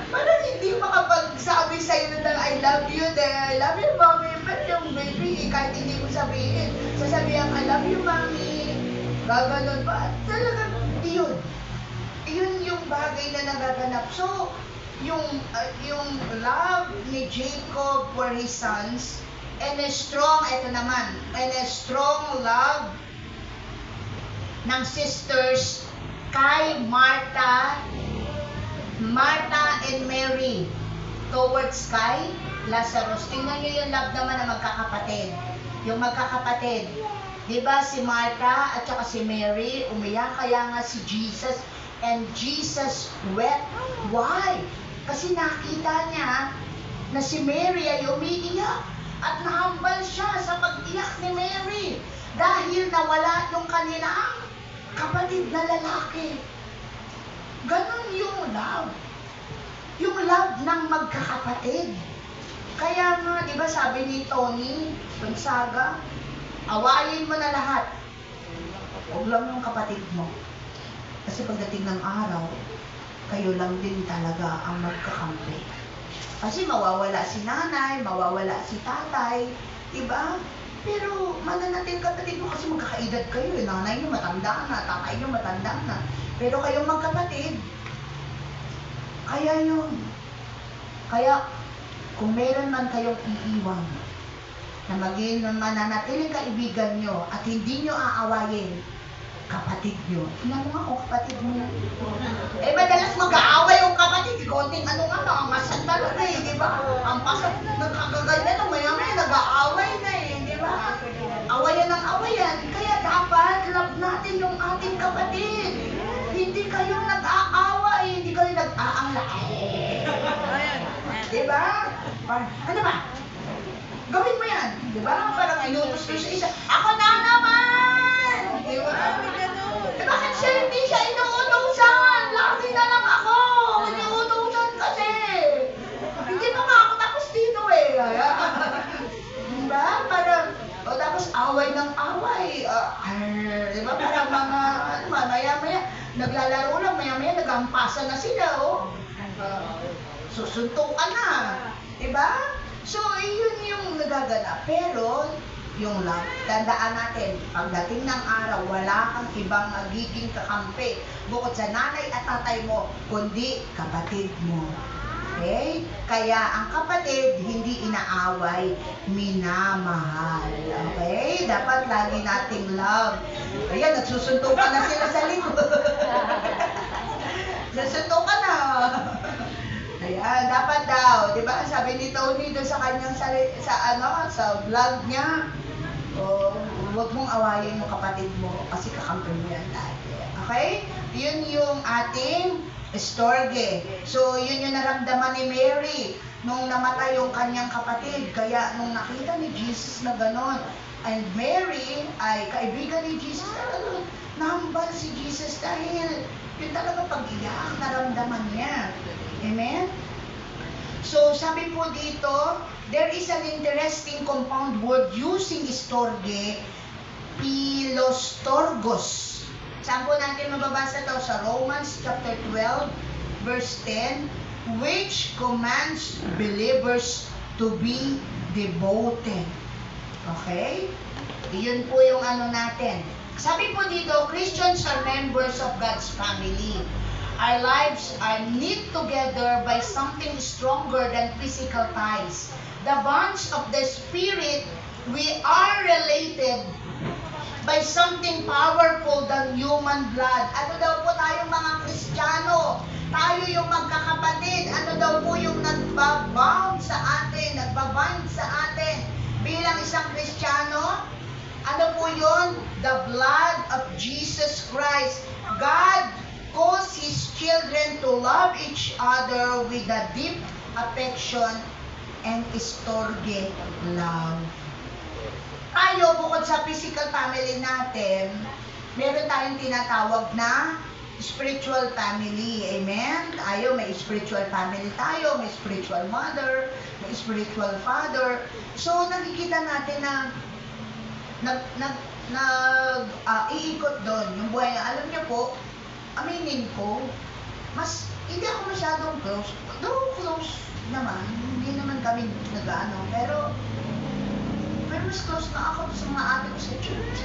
Parang hindi makapagsabi sa'yo ng I love you, I love you, mommy. Pero yung baby, kahit hindi mo sabihin, sasabihan, I love you, mommy. Gaganon pa. Talagang yun. Yun yung bagay na nagaganap. So, yung love ni Jacob for his sons, and a strong, ito naman, and a strong love ng sisters kay Martha and Mary towards kay Lazarus. Tingnan nyo yung love naman ng magkakapatid. Yung magkakapatid. Diba si Martha at saka si Mary, umiyak kaya nga si Jesus, and Jesus wept. Why? Kasi nakita niya na si Mary ay umiiyak at nahambal siya sa pag-iyak ni Mary dahil nawala yung kanilang kapatid na lalaki. Ganon yung love. Yung love ng magkakapatid. Kaya nga, di ba sabi ni Tony Gonzaga, awayin mo na lahat. Huwag lang yung kapatid mo. Kasi pagdating ng araw, kayo lang din talaga ang magkakampi. Kasi mawawala si nanay, mawawala si tatay, diba? Pero mananatil kapatid mo kasi magkakaedad kayo. Nanay niyo matanda na, tatay niyo matanda na. Pero kayong magkapatid, kaya yun. Kaya kung meron man kayong iiwan na maging mananatiling kaibigan nyo at hindi nyo aawayin kapatid nyo. Tingnan mo nga kung kapatid mo yan. Eh, madalas mag-aaway yung kapatid. Konting ano nga, nangangasan talaga eh, di ba? Ang pasok, nagkakaganyan, maya-maya nag-aaway na eh, di ba? Awayan ang awayan. Kaya dapat love natin yung ating kapatid. Hindi kayong nag-aaway, hindi kayo nag-aanglaay. Di ba? Ano ba? Gawin mo yan. Di ba? Parang inutos ko sa isa. Ako na naman! Di ba? Eh, bakit siya hindi siya inuutosan? Lagi na lang ako. Inuutosan kasi. Hindi pa nga ako tapos dito eh. Di ba? Parang, o tapos away ng away. Di ba? Parang mga, maya-maya, naglalaro lang, maya-maya, nagampasan na sila, oh. Susuntukan na. Diba? So, yun yung nagaganap. Pero, yung love, tandaan natin, pagdating ng araw, wala kang ibang magiging kakampi bukod sa nanay at tatay mo, kundi kapatid mo. Okay? Kaya ang kapatid, hindi inaaway, minamahal. Okay? Dapat lagi nating love. Ayan, nagsusuntukan na sila sa likod. Nagsusuntukan na. Ayan, dapat daw, 'di ba? Sabi ni Tony doon sa kanyang sa vlog niya, huwag mong awayin yung kapatid mo kasi kakampi mo yan lagi. Okay? Yun yung ating storge. So, yun yung naramdaman ni Mary nung namatay yung kanyang kapatid. Kaya nung nakita ni Jesus na gano'n, and Mary ay kaibigan ni Jesus, nahambal si Jesus dahil yun talaga pag-iyak, naramdaman niya. Amen? So, sabi po dito, there is an interesting compound word using storge, pilostorgos. Saan po natin mababasa ito? Sa Romans chapter 12, verse 10, which commands believers to be devoted. Okay? Iyon po yung ano natin. Sabi po dito, Christians are members of God's family. Our lives are knit together by something stronger than physical ties. The bonds of the Spirit, we are related by something powerful than human blood. Ano daw po tayong mga Kristiyano? Tayo yung magkakapatid. Ano daw po yung nagbabound sa atin, nagbabind sa atin bilang isang Kristiyano? Ano po yun? The blood of Jesus Christ. God calls His children to love each other with a deep affection and storge love. Tayo, bukod sa physical family natin, meron tayong tinatawag na spiritual family. Amen? Tayo, may spiritual family tayo, may spiritual mother, may spiritual father. So, nakikita natin na iikot doon yung buhay na, alam niyo po, aminin ko, hindi ako masyadong close. Though close naman, hindi naman kami nag-ano, pero mas close na ako sa mga ate ko sa church.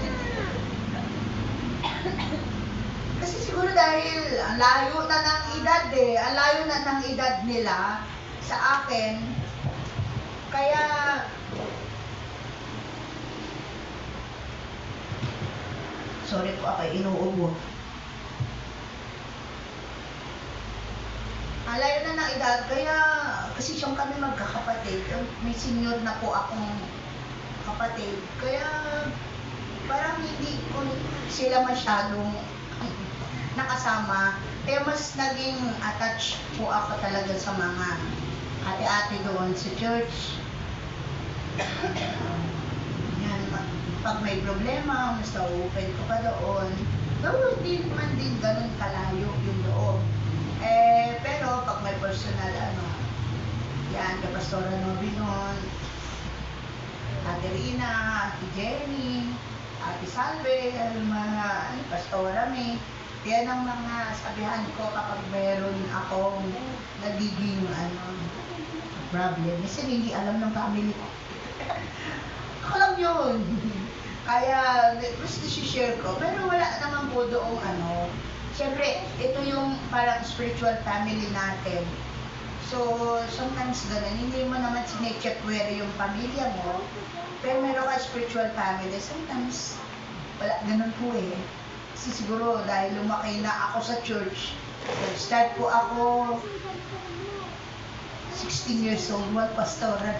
Kasi siguro dahil ang layo na ng edad ang layo na ng edad nila sa akin, kaya sorry po, ako inuubo. Ang layo na ng edad, kaya kasi siyang kami magkakapatid, may senior na po akong kapatid, kaya parang hindi ko sila masyadong nakasama, kaya mas naging attached po ako talaga sa mga ate-ate doon sa church. Yan, pag may problema, mas na-open ko pa doon. Pero hindi man din ganun kalayo yung loob. Pero pag may personal, yan, kay Pastora Novinon, Ate Rina, Ate Jenny, Ate Salve, mga Pastora May, yan ang mga sabihan ko kapag meron akong nagiging problem. Kasi hindi alam ng family ko. Ako lang yun. Kaya gusto share ko. Pero wala naman po doong Siyempre, ito yung parang spiritual family natin. So, sometimes ganun. Hindi mo naman sinecheck where yung pamilya mo. Pero meron ka spiritual family. Sometimes, wala, ganun po eh. Kasi siguro dahil lumaki na ako sa church, start po ako 16 years old, pastora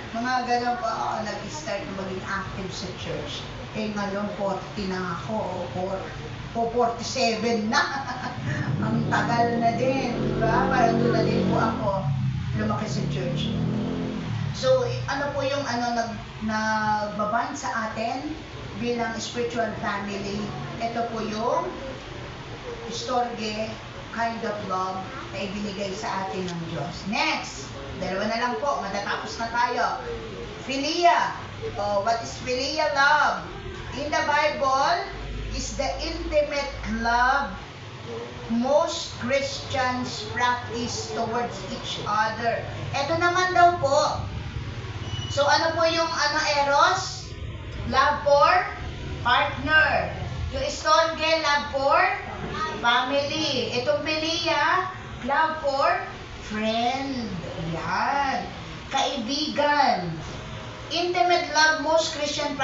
mga ganun po ako nag-start na maging active sa church. Ngayon 40 na ako, o 47 na. Ang tagal na din, diba? Parang doon na din po ako lumaki sa church. So, ano po yung nagbaband sa atin bilang spiritual family? Ito po yung Storge kind of love na ibinigay sa atin ng Diyos. Next, dalawa na lang po, matatapos na tayo. Philia. What is philia love? In the Bible, is the intimate love most Christians practice towards each other. Ito naman daw po. So, ano po yung eros? Love for partner. Yung Storge, love for family. Itong Philia, love for friend. Yan. Kaibigan. Intimate love most Christian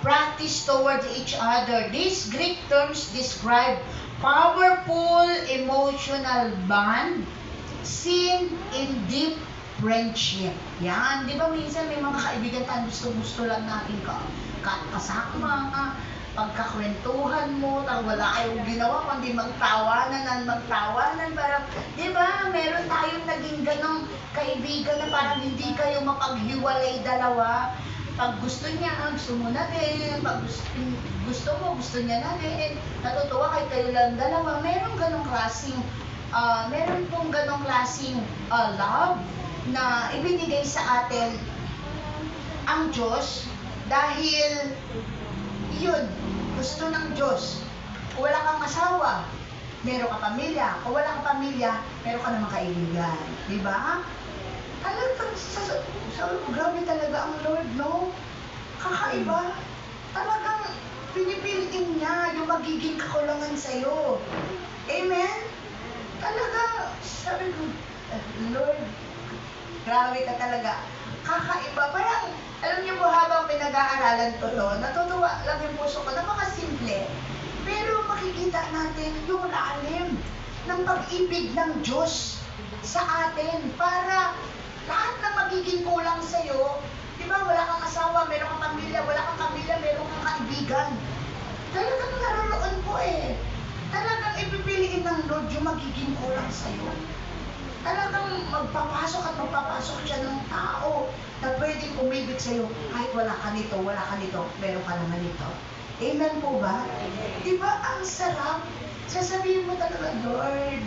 practice towards each other. These Greek terms describe powerful emotional bond seen in deep friendship. Yan. Di ba minsan may mga kaibigan tayo gusto lang natin kasama, pagkakwentuhan mo, wala kayong ginawa, kundi magtawanan. Parang, di ba, meron tayong naging ganong kaibigan na parang hindi kayo mapaghiwalay dalawa. Pag gusto niya, gusto mo na din. Pag gusto mo, gusto niya na din. Natutuwa kayo lang dalawa. Meron pong ganong klaseng love na ibinigay sa atin ang Diyos dahil yun, gusto ng Diyos. Kung wala kang asawa, meron ka pamilya. Kung wala kang pamilya, meron ka namang kaibigan. Diba? Talagang, grabe talaga ang Lord, no? Kakaiba. Talagang pinipiliin niya yung magiging kakulangan sa'yo. Amen? Talagang, sabi ko, Lord, grabe ka talaga. Kakaiba. Parang, alam niyo po, habang pinag-aaralan ko to, natutuwa lang yung puso ko, napakasimple. Pero makikita natin yung lalim ng pag-ibig ng Diyos sa atin para lahat ng magiging kulang sa'yo, di ba, wala kang asawa, meron kang pamilya, wala kang pamilya, meron kang kaibigan. Talagang naroon po eh. Talagang ipipiliin ng Lord yung magiging kulang sa'yo. Talagang magpapasok siya ng tao na pwedeng umibig sa'yo kahit wala ka nito, meron ka naman nito. Amen po ba? Di ba ang sarap? Sasabihin mo talaga, Lord,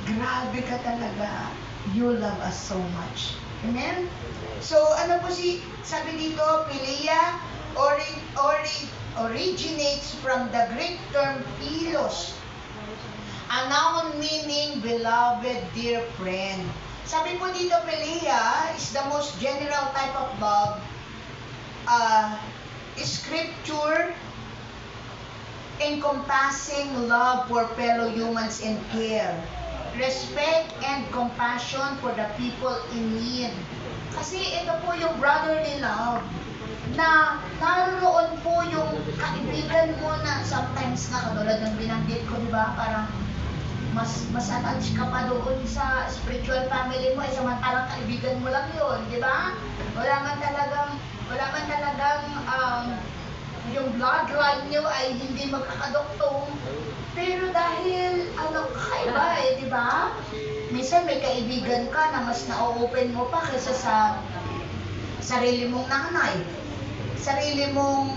grabe ka talaga. You love us so much. Amen? So, ano po sabi dito, Philia originates from the Greek term philos, a noun meaning beloved, dear friend. Sabi po dito, Philia is the most general type of love. Scripture encompassing love for fellow humans and care, respect and compassion for the people in need. Kasi ito po yung brotherly love na naroon po yung kaibigan mo na sometimes nga katulad ng binanggit ko, di ba? Parang mas attached ka pa doon sa spiritual family mo, samantalang kaibigan mo lang yun, di ba? Wala man talagang yung bloodline nyo ay hindi magkakadoktong. Pero dahil kakaiba di ba? Minsan may kaibigan ka na mas na-open mo pa kaysa sa sarili mong nanay, sarili mong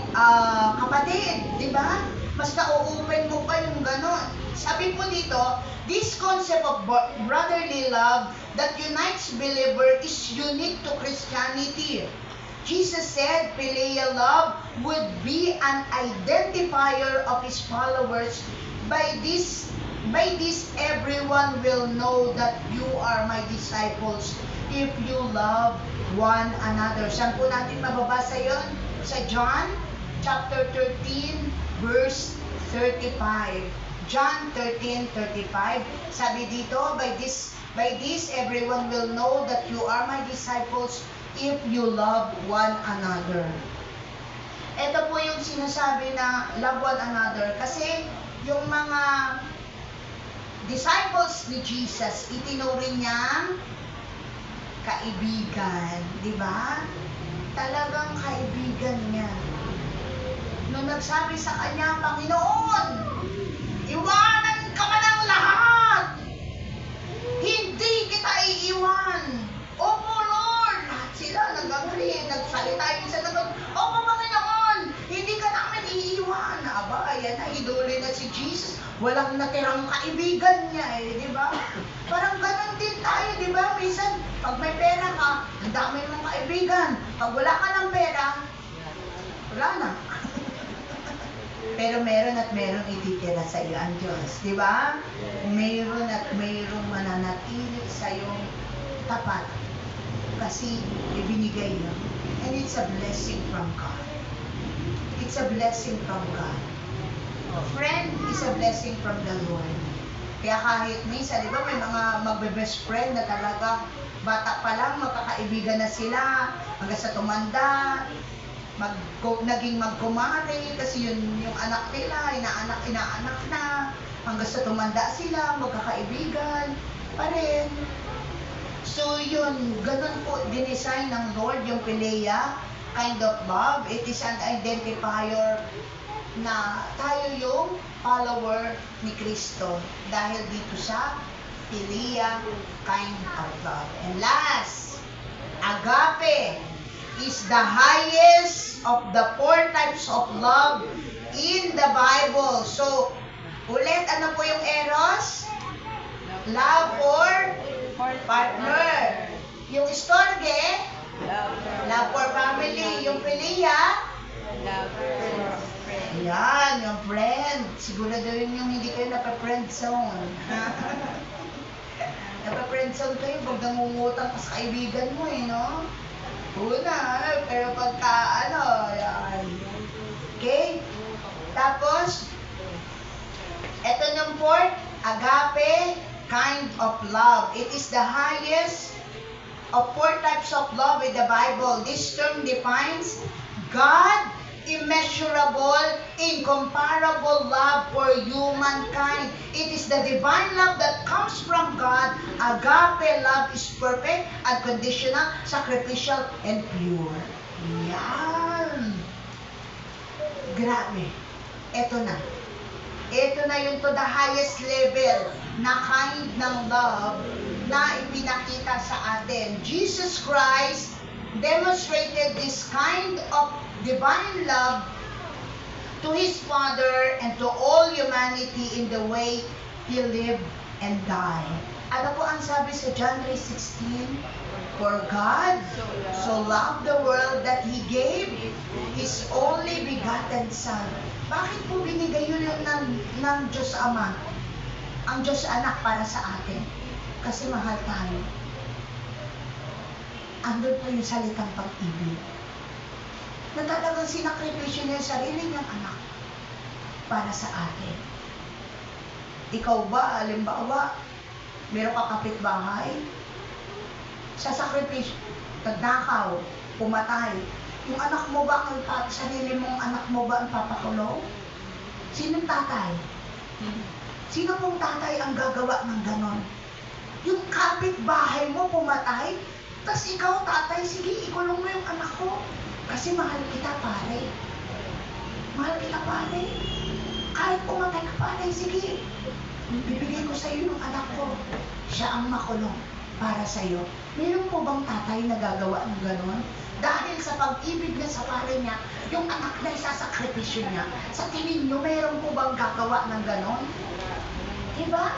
kapatid, di ba? Mas na-open mo pa yung ganon. Sabi po dito, this concept of brotherly love that unites believer is unique to Christianity. Jesus said filial love would be an identifier of his followers. By this everyone will know that you are my disciples if you love one another. Saan po natin mababasa yon? Sa John chapter 13 verse 35. John 13:35. Sabi dito, by this everyone will know that you are my disciples if you love one another. Ito po yung sinasabi na love one another kasi yung mga disciples ni Jesus, itinuring niyang kaibigan, di ba? Talagang kaibigan niya. Nung nagsabi sa kanya, Panginoon, iwanan ka man ng lahat. Hindi kita iiwan. Opo, Lord. Lahat sila nag-agree, nagsalita yung isa naman, Opo, Panginoon, hindi ka namin iiwan. Aba, ayan na, iduli na si Jesus. Walang natirang kaibigan niya di ba? Parang ganun din tayo, di ba? Minsan, pag may pera ka, ang dami mong kaibigan. Pag wala ka ng pera, wala na. Pero meron at meron ititira sa iyo ang Diyos, di ba? Meron at merong mananatili sa iyong tapat kasi ibinigay niya. And it's a blessing from God. It's a blessing from God. A friend is a blessing from the Lord. Kaya kahit minsan, di ba, may mga magbe-best friend na talaga bata pa lang, magkakaibigan na sila hanggang sa tumanda, naging magkumari kasi yun yung anak nila, inaanak na, hanggang sa tumanda sila, magkakaibigan pa rin. So yun, ganun po dinesign ng Lord yung Philia kind of love. It is an identifier na tayo yung follower ni Kristo dahil dito sa Philia kind of love. And last, agape is the highest of the 4 types of love in the Bible. So, ulit, ano po yung eros? Love for partner. Yung storge, love for family. Yung philia, ayan, yung friend. Siguraduhin yung hindi kayo napa-friend zone. Napa-friend zone kayo pag nangungutang ka sa kaibigan mo no? Una, pero pagka yan. Okay? Tapos, eto ng 4th, agape kind of love. It is the highest of 4 types of love in the Bible. This term defines God immeasurable, incomparable love for humankind. It is the divine love that comes from God. Agape love is perfect, unconditional, sacrificial, and pure. Yan. Grabe. Ito na. Ito na yung to the highest level na kind ng love na ipinakita sa atin. Jesus Christ demonstrated this kind of divine love to His Father and to all humanity in the way He lived and died. Ano po ang sabi sa John 3:16? For God so loved the world that He gave His only begotten Son. Bakit po binigay yun ng Diyos Ama? Ang Diyos Anak para sa atin. Kasi mahal tayo. Andun po yung salitang pag-ibig. Na talagang sinakripisyo niya yung sarili niyang anak para sa atin. Ikaw ba, halimbawa, meron ka kapitbahay, sa sakripisyo, nagnakaw, pumatay, yung anak mo ba, sarili mong anak mo ba ang papakulong? Sinong tatay? Sino pong tatay ang gagawa ng ganon? Yung kapitbahay mo pumatay, tas ikaw tatay, sige, ikulong mo yung anak ko. Kasi mahal kita, pare. Mahal kita, pare. Kahit pumatay ka, pare, sige. Bibigay ko sa iyo yung anak ko. Siya ang makulong para sa iyo. Meron po bang tatay na gagawa ng ganon? Dahil sa pag-ibig niya sa pare niya, yung anak na isasakripisyo niya, sa tingin niyo, meron po bang gagawa ng ganon? Diba?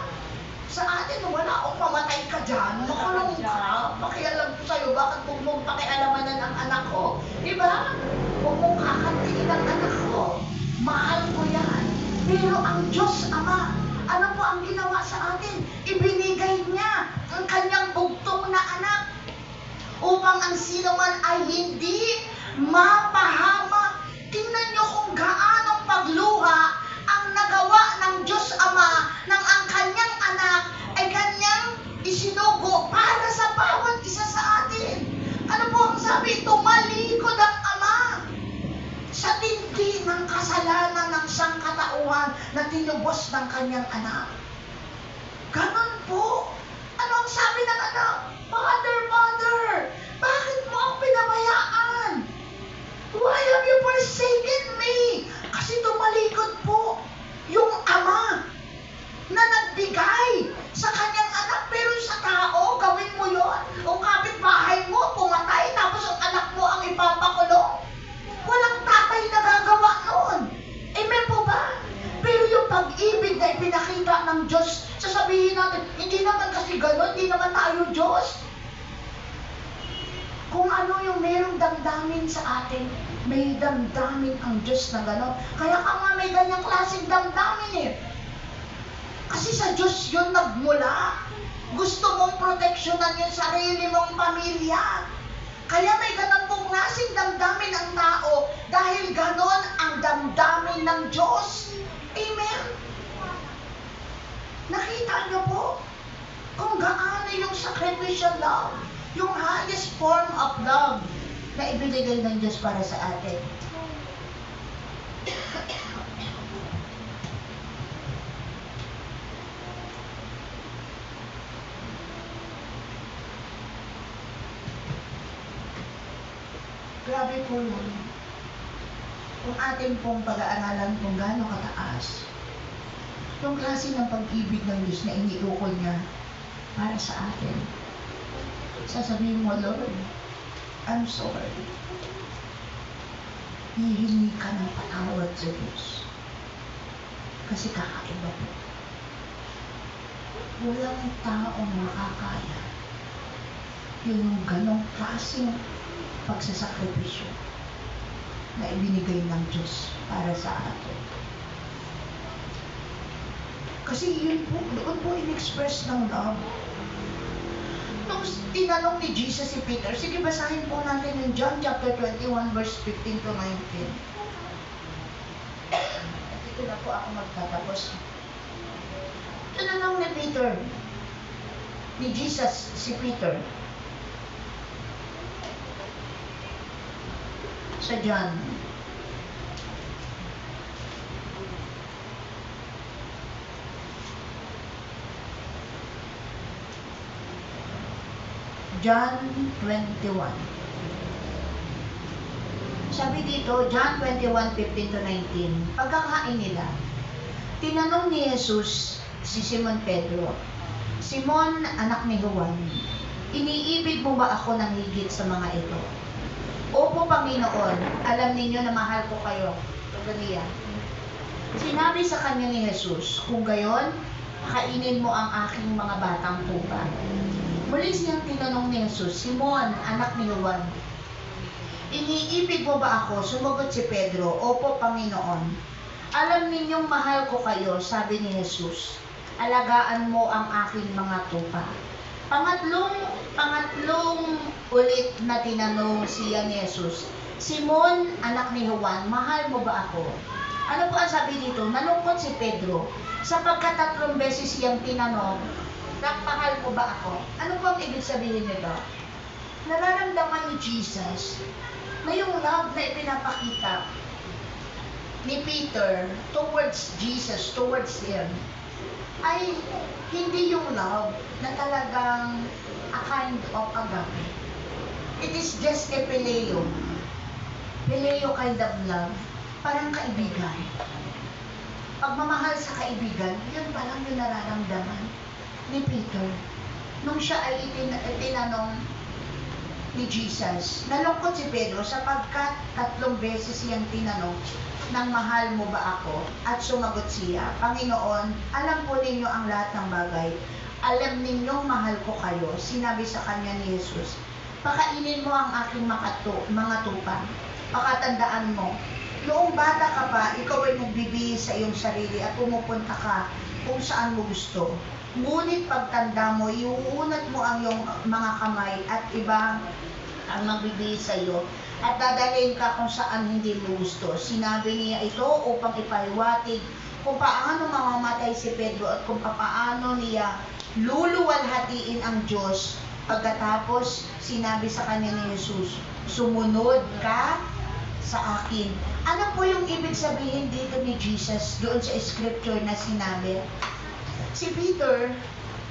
Sa atin, wala akong mamatay ka dyan, makulong ka, pakialam ko sa'yo, bakit huwag mong pakialamanan ang anak ko? Diba? Huwag mong kakantiin ang anak ko. Mahal ko yan. Pero ang Diyos Ama, ano po ang ginawa sa atin? Ibinigay niya ang kanyang bugtong na anak upang ang sino man ay hindi mapahamak. Tingnan niyo kung gaanong pagluha ang nagawa ng Diyos Ama ng ang kanyang anak ay kanyang isinugo para sa bawat isa sa atin. Ano po ang sabi? Tumalikod ang Ama sa tindi ng kasalanan ng siyang katauhan na tinubos ng kanyang anak. Ganon po. Ano ang sabi ng anak? Father, Mother, bakit mo ako pinabayaan? Why have you forsaken me? Kasi tumalikod po yung ama na nagbigay sa kanyang anak. Pero sa tao, gawin mo yon. O kapitbahay mo, pumatay, tapos ang anak mo ang ipapakulong. Walang tatay na gagawa noon. Amen po ba? Pero yung pag-ibig na ipinakita ng Diyos, sasabihin natin, hindi naman kasi gano'n, hindi naman tayo Diyos. Kung ano yung merong damdamin sa atin, may damdamin ang Diyos na gano'n. Kaya ka nga may ganyang klaseng damdamin eh. Kasi sa Diyos yun nagmula. Gusto mong proteksyonan yung sarili mong pamilya. Kaya may ganun pong klaseng damdamin ang tao dahil ganon ang damdamin ng Diyos. Amen? Nakita niyo po kung gaano yung sacrificial love, yung highest form of love na ibinigay ng Diyos para sa atin. Grabe po yun. Kung atin pong pag-aaralan kung gaano kataas, yung klase ng pag-ibig ng Diyos na iniukol niya para sa atin. Sasabihin mo, Lord, I'm sorry. Hihingi ka ng patawad sa Diyos. Kasi kakaiba po. Walang taong makakaya yung ganong klaseng pagsasakripisyo na ibinigay ng Diyos para sa atin. Kasi yun po, doon po in-express ng love. Nung tinanong ni Jesus si Peter, sige basahin po natin yung John chapter 21 verse 15 to 19. At ito na po ako magtatapos. Tinanong ni Peter, ni Jesus si Peter, sa John. John 21. Sabi dito, John 21:15 to 19. Pagkakain nila, tinanong ni Jesus si Simon Pedro, Simon, anak ni Juan, iniibig mo ba ako ng higit sa mga ito? Opo, Panginoon, alam ninyo na mahal ko kayo. Ganiya. Sinabi sa kanya ni Jesus, kung gayon, kainin mo ang aking mga batang tupa. Muli siyang tinanong ni Jesus, Simon, anak ni Juan, iniibig mo ba ako? Sumagot si Pedro, Opo, Panginoon. Alam ninyong mahal ko kayo, sabi ni Jesus. Alagaan mo ang aking mga tupa. Pangatlong ulit na tinanong siya ni Jesus, Simon, anak ni Juan, mahal mo ba ako? Ano po ang sabi dito? Nalungkot si Pedro sapagkat 3 beses siyang tinanong, "Mahal mo ba ako?" Ano po ang ibig sabihin nito? Nararamdaman ni Jesus na yung love na ipinapakita ni Peter towards Jesus, towards Him, ay hindi yung love na talagang a kind of agape. It is just a phileo. Phileo kind of love. Parang kaibigan. Pagmamahal sa kaibigan, yun palang yung nararamdaman ni Peter. Nung siya ay tinanong ni Jesus, nalungkot si Pedro sapagkat 3 beses siyang tinanong, "Nang mahal mo ba ako?" At sumagot siya, "Panginoon, alam po ninyo ang lahat ng bagay. Alam ninyong mahal ko kayo." Sinabi sa kanya ni Jesus, "Pakainin mo ang aking mga tupa." Pakatandaan mo, noong bata ka pa, ikaw ay nagbibihis sa iyong sarili at pumupunta ka kung saan mo gusto. Ngunit pagtanda mo, iuunat mo ang iyong mga kamay at iba ang magbibihis sa iyo at dadalhin ka kung saan hindi mo gusto. Sinabi niya ito upang ipahiwatig kung paano mamamatay si Pedro at kung paano niya luluwalhatiin ang Diyos. Pagkatapos, sinabi sa kanya ni Jesus, "Sumunod ka sa akin." Ano po yung ibig sabihin dito ni Jesus doon sa scripture na sinabi? Si Peter,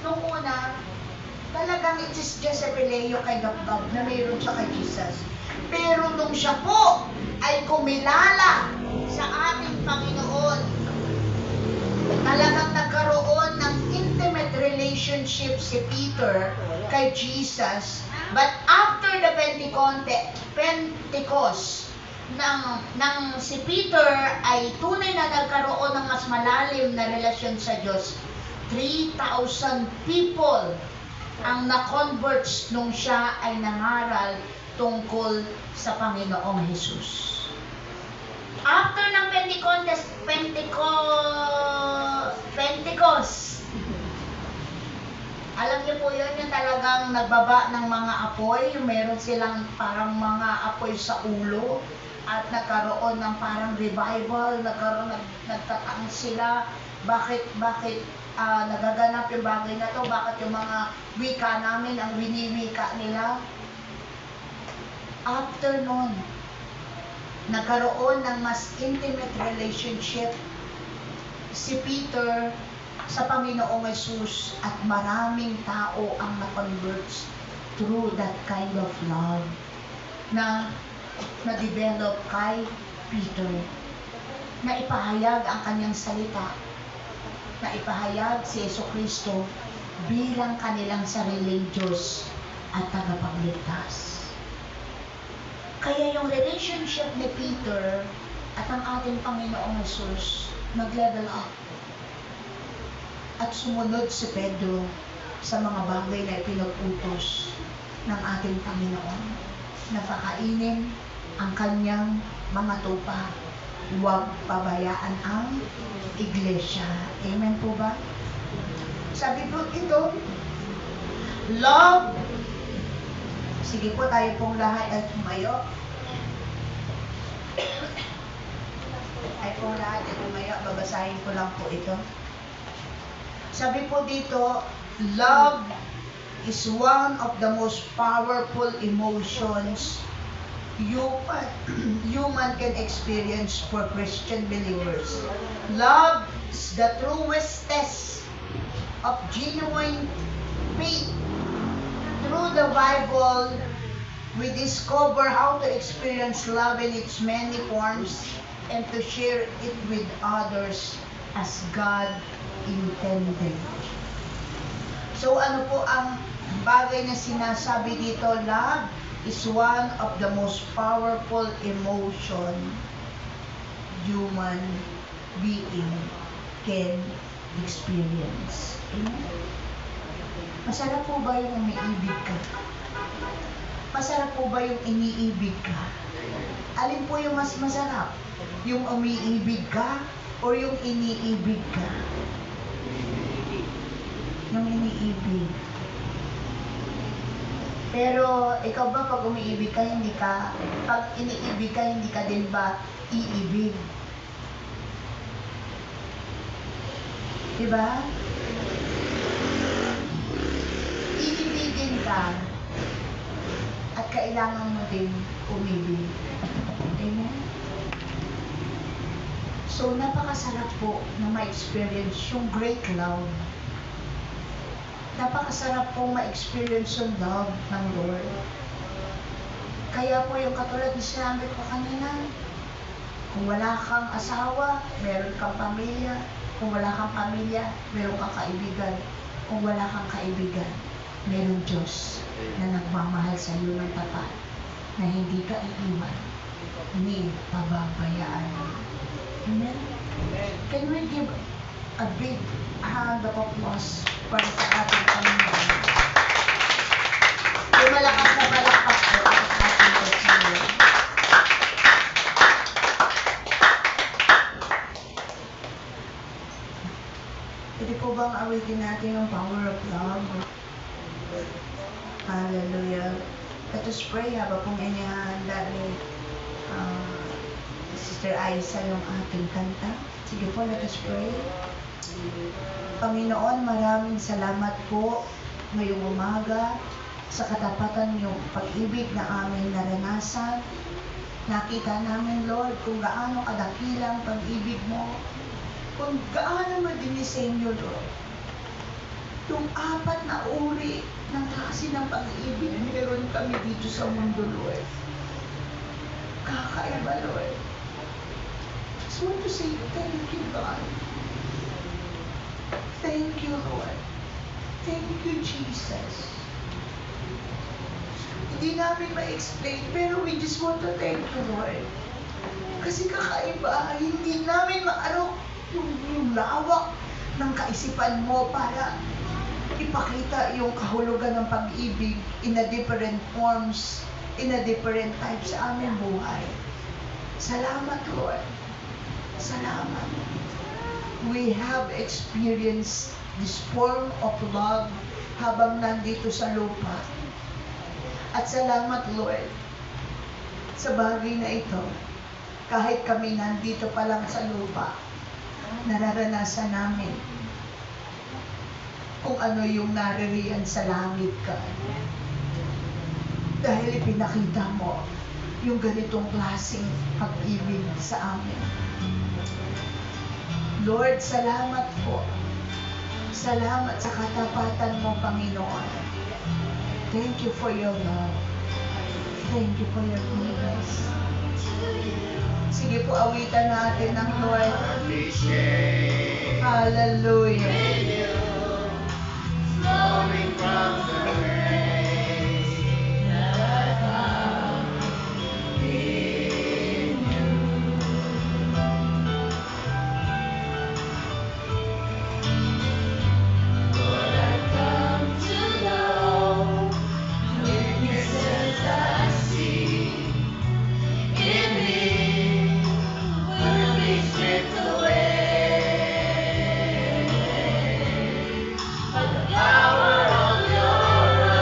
nung una, talagang it is just a phileo kind of love na mayroon siya kay Jesus. Pero nung siya po ay kumilala sa ating Panginoon, talagang nagkaroon ng intimate relationship si Peter kay Jesus. But after the Pentecost, nang si Peter ay tunay na nagkaroon ng mas malalim na relasyon sa Diyos, 3,000 people ang na-converts nung siya ay nangaral tungkol sa Panginoong Jesus. After ng Pentecost, alam niyo po yun, yung talagang nagbaba ng mga apoy, yung meron silang parang mga apoy sa ulo, at nagkaroon ng parang revival, nagtatang sila, bakit nagaganap yung bagay na to, bakit yung mga wika namin, ang winiwika nila. After nun, nagkaroon ng mas intimate relationship si Peter sa Panginoong Jesus at maraming tao ang na-converts through that kind of love na na-develop kay Peter, na ipahayag ang kanyang salita, na ipahayag si Jesucristo bilang kanilang sariling Diyos at tagapagligtas. Kaya yung relationship ni Peter at ang ating Panginoong Jesus nag-level up. At sumunod si Pedro sa mga bagay na ipinag-utos ng ating Panginoon, na pakainin ang kanyang mga tupa. Huwag pabayaan ang iglesia. Amen po ba? Sabi po ito, love. Sige po, tayo pong lahat ay tumayo. Babasahin ko lang po ito. Sabi po dito, love is one of the most powerful emotions human can experience for Christian believers. Love is the truest test of genuine faith. Through the Bible, we discover how to experience love in its many forms and to share it with others as God intended. So ano po ang bagay na sinasabi dito? Love is one of the most powerful emotion human being can experience. Amen? Masarap po ba yung umiibig ka? Masarap po ba yung iniibig ka? Alin po yung mas masarap? Yung umiibig ka o yung iniibig ka? Yung iniibig. Pero ikaw ba pag umiibig ka, pag iniibig ka, hindi ka din ba iibig? Diba? Iibigin ka at kailangan mo din umibig. Amen? So, napakasarap po na ma-experience yung great love. Napakasarap po ma-experience yung love ng Lord. Kaya po yung katulad na sinabi ko kanina, kung wala kang asawa, meron kang pamilya. Kung wala kang pamilya, meron kang kaibigan. Kung wala kang kaibigan, meron Diyos na nagmamahal sa iyo ng tapat, na hindi ka iiwan, ni pababayaan. Amen? Can we give a big hand of applause para sa ating Panginoon? Yung malakas na palakpak po ang ating Panginoon. Pwede po bang awitin natin yung power of love? Hallelujah. Let us pray habang pong inihanda ni Sister Aiza yung ating kanta. Sige po, let us pray. Panginoon, maraming salamat po ngayong umaga sa katapatan yung pag-ibig na aming naranasan. Nakita namin, Lord, kung gaano kadakilang pag-ibig mo, kung gaano mo dinisenyo, Lord. Yung 4 na uri ng klase ng pag-ibig meron kami dito sa mundo, Lord. Kakaiba, Lord. Just want to say thank you, God. Thank you, Lord. Thank you, Jesus. Hindi namin ma-explain, pero we just want to thank you, Lord. Kasi kakaiba, hindi namin maarok yung lawak ng kaisipan mo para ipakita yung kahulugan ng pag-ibig in a different forms, in a different type sa aming buhay. Salamat, Lord. Salamat. We have experienced this form of love habang nandito sa lupa. At salamat, Lord, sa bagay na ito. Kahit kami nandito pa lang sa lupa, nararanasan namin kung ano yung naririyan sa langit ka. Dahil ipinakita mo yung ganitong klaseng pag-ibig sa amin. Lord, salamat po. Salamat sa katapatan mo, Panginoon. Thank you for your love. Thank you for your goodness. Sige po, awitan natin ng Lord. Hallelujah. Flowing from the grace that I found in you. Lord, I've come to know the weaknesses I see in me will be stripped away. Power of your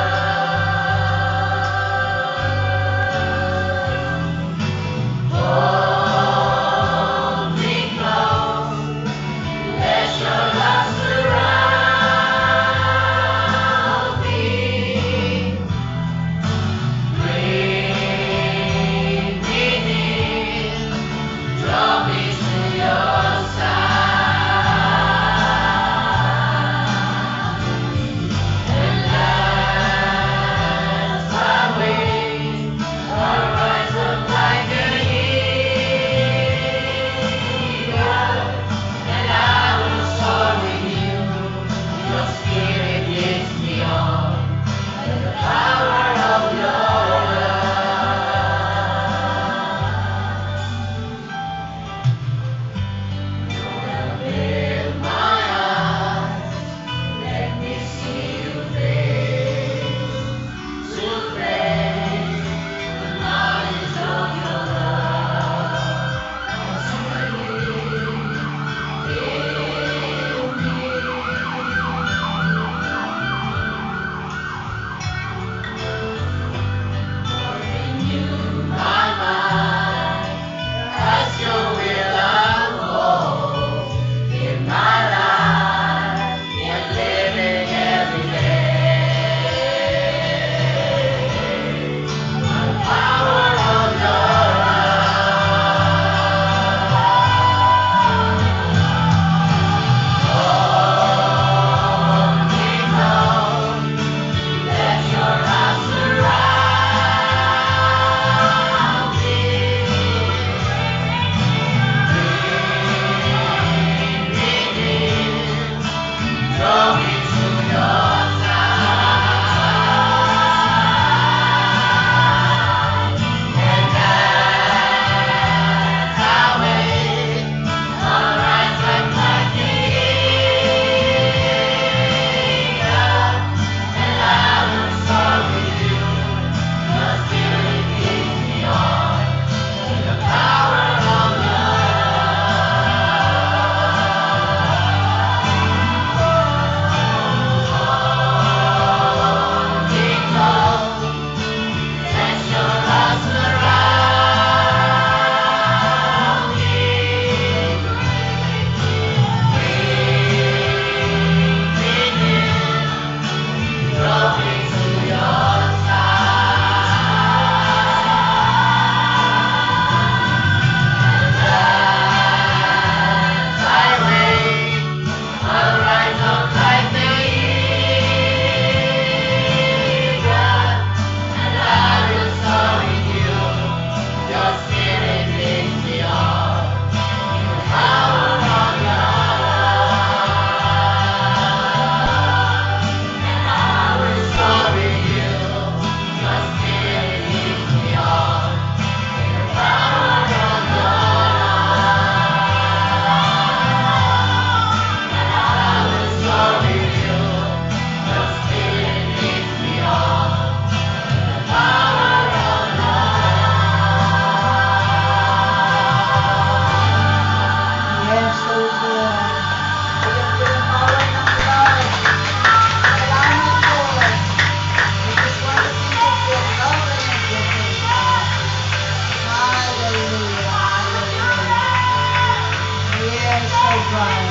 God.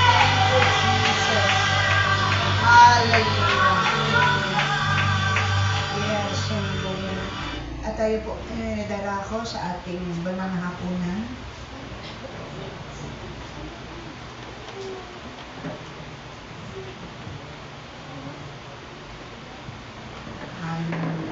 Thank you, Jesus. Hallelujah. Yes, Lord. At tayo po, darako sa ating banal na hapunan. Hallelujah.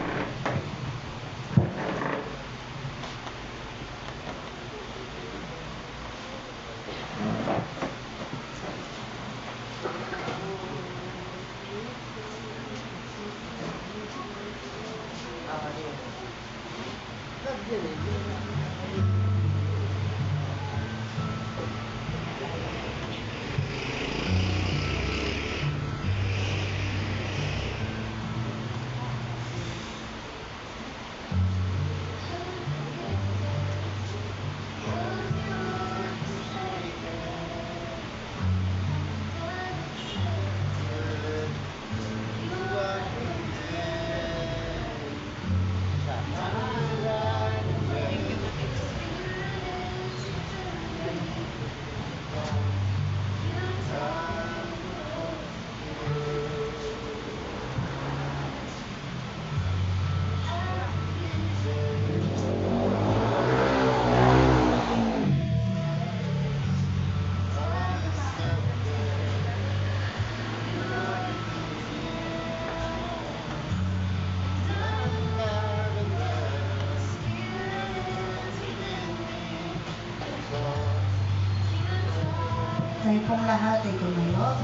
Tayo pong lahat ay tumayo.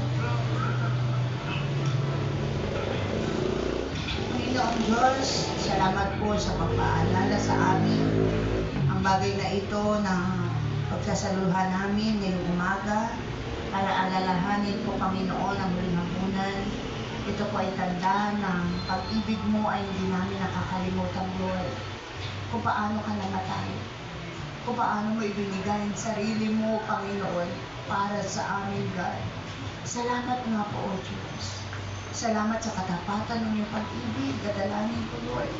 Panginoong Diyos, salamat po sa pagpaalala sa amin. Ang bagay na ito na pagsasaluhan namin ngayong umaga para alalahanin po, Panginoon, ang huling hapunan. Ito po ay tanda ng pag-ibig mo ay hindi namin nakakalimutan, Lord. Kung paano ka namatay, kung paano mo ibinigay ang sarili mo, Panginoon, para sa amin, God. Salamat nga po, O Diyos. Salamat sa katapatan ng iyong pag-ibig. Dadalanin ko, Lord.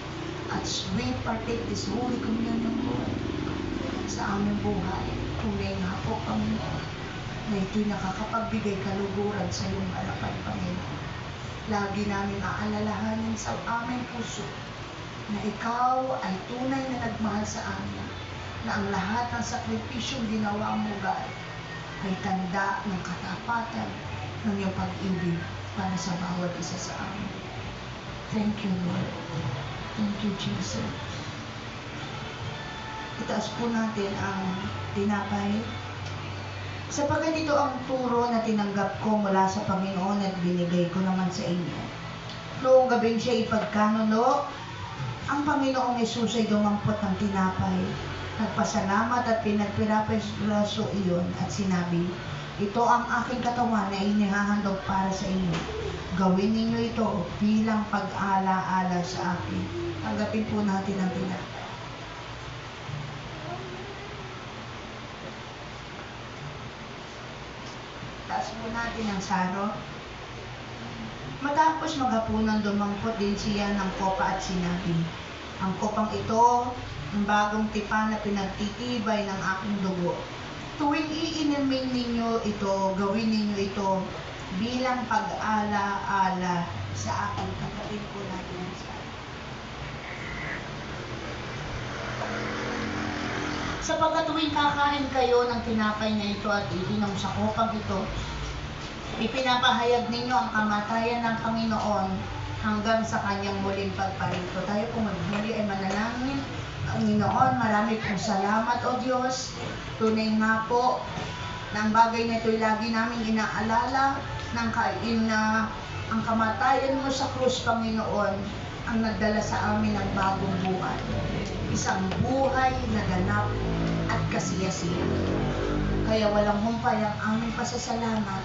As we partake this Holy Communion, Lord, sa aming buhay, tunay nga po, Panginoon, na ito'y nakakapagbigay kaluguran sa iyong harapan, Panginoon. Lagi namin aalalahanin sa aming puso na ikaw ay tunay na nagmahal sa amin, na ang lahat ng sakripisyong ginawa mo, God, ay tanda ng katapatan ng iyong pag-ibig para sa bawat isa sa amin. Thank you, Lord. Thank you, Jesus. Itaas po natin ang tinapay. Sapagat ito ang turo na tinanggap ko mula sa Panginoon at binigay ko naman sa inyo. Noong gabing siya ipagkanuno, ang Panginoong Yesus ay dumampot ng tinapay. Nagpasalamat at pinagpiraso iyon at sinabi, ito ang aking katawan na inihahandog para sa inyo. Gawin ninyo ito bilang pag-ala-ala sa akin. Tanggapin po natin ang tinapay. Taas po natin ang saro. Matapos maghapunan, dumampot din siya ng kopa at sinabi, ang kopang ito, ang bagong tipan na pinagtitibay ng aking dugo. Tuwing iinimin ninyo ito, gawin ninyo ito bilang pag-ala-ala sa akin. Kapatid ko natin ang saro. Sapagkat tuwing kakain kayo ng tinapay na ito at iinom sa kopang ito, ipinapahayag ninyo ang kamatayan ng Panginoon hanggang sa kanyang muling pagparito. Tayo kung magbuli ay manalangin. Panginoon, marami pong salamat, O Diyos. Tunay nga po na ang bagay na ito'y lagi namin inaalala ng ang kamatayan mo sa krus, Panginoon, ang nagdala sa amin ng bagong buhay. Isang buhay na ganap at kasiyasiya. Kaya walang humpay ang aming pasasalamat.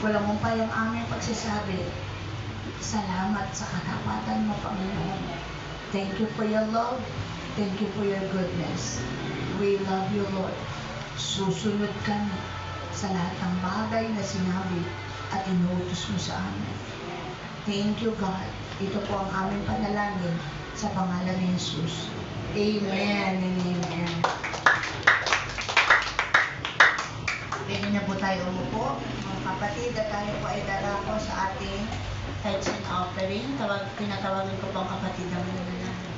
Walang humpay ang aming pagsasabi. Salamat sa katapatan mo, Panginoon. Thank you for your love. Thank you for your goodness. We love you, Lord. Susunod kami sa lahat ng bagay na sinabi at inuutos mo sa amin. Thank you, God. Ito po ang aming panalangin sa pangalan ni Jesus. Amen and amen. kapatid at tayo po ay darako sa ating tithes and offering. Tinatawagan ko po ang kapatid na mananalo.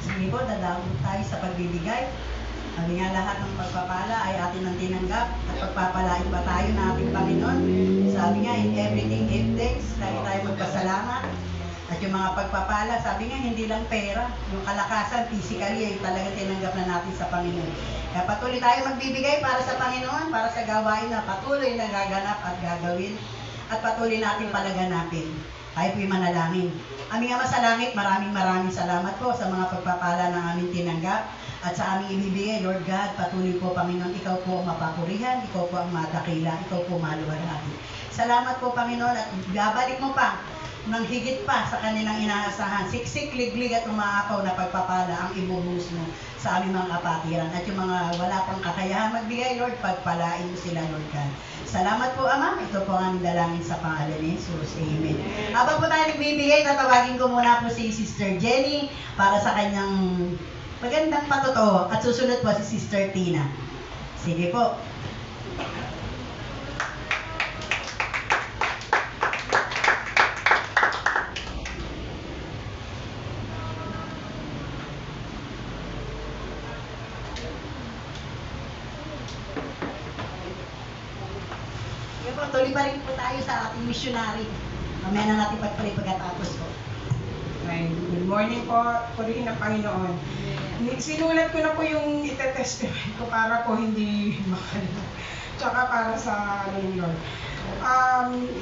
Sige po, dadawag tayo sa pagbibigay. Sabi nga lahat ng pagpapala ay atin ang tinanggap at pagpapalain ba tayo ng ating Panginoon. Sabi nga, in everything give thanks, lagi tayo magpasalamat. At yung mga pagpapala, sabi nga, hindi lang pera, yung kalakasan, physically, ay talaga tinanggap na natin sa Panginoon. Kaya patuloy tayo magbibigay para sa Panginoon, para sa gawain na patuloy na gaganap at gagawin, at patuloy natin palaganapin. Tayo po'y manalangin. Aming Ama sa Langit, maraming salamat po sa mga pagpapala ng aming tinanggap at sa aming ibibigay. Lord God, patuloy po, Panginoon, ikaw po ang mapapurihan, ikaw po ang madakila, ikaw po maluwalhati. Salamat po, Panginoon, at babalik mo pa ng higit pa sa kanilang inaasahan. Siksik, liglig at umaapaw na pagpapala ang ibubuhos mo sa aming mga kapatiran. At yung mga wala pang kakayahan magbigay, Lord, pagpalain mo sila, Lord God. Salamat po, Ama. Ito po ang aming dalangin sa pangalan ni Jesus. Amen. Habang po tayo nagbibigay, tatawagin ko muna po si Sister Jenny para sa kanyang magandang patotoo. At susunod po si Sister Tina. Sige po. Sige po, tuloy pa rin po tayo sa ating missionary. Mamaya na natin pagpray pagkatapos po. Ay, good morning po, purihin ng Panginoon. Sinulat ko na po yung ite-testify ko para po hindi makalimutan. Tsaka para sa Lord.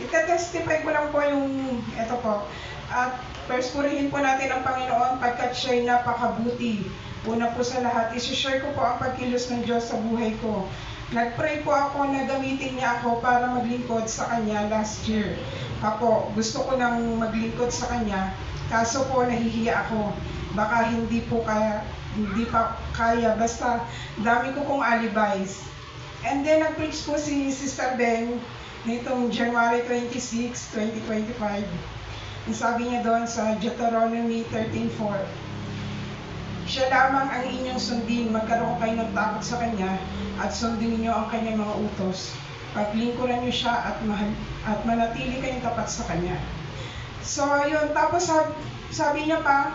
Ite-testify ko lang po yung, ito po. At first, purihin po natin ang Panginoon pagkat siya'y napakabuti. Una po sa lahat, isi-share ko po ang pagkilos ng Diyos sa buhay ko. Nag-pray po ako na gamitin niya ako para maglingkod sa Kanya last year. Apo, gusto ko nang maglingkod sa Kanya, kaso po nahihiya ako. Baka hindi pa kaya, basta dami ko pong alibis. And then nag-preach po si Sister Ben nitong January 26, 2025. Ang sabi niya doon sa Deuteronomy 13:4, siya lamang ang inyong sundin, magkaroon kayo ng takot sa Kanya at sundin niyo ang Kanyang mga utos. Paglingkuran niyo siya at manatili kayong tapat sa Kanya. So, yun. Tapos sabi niya pa,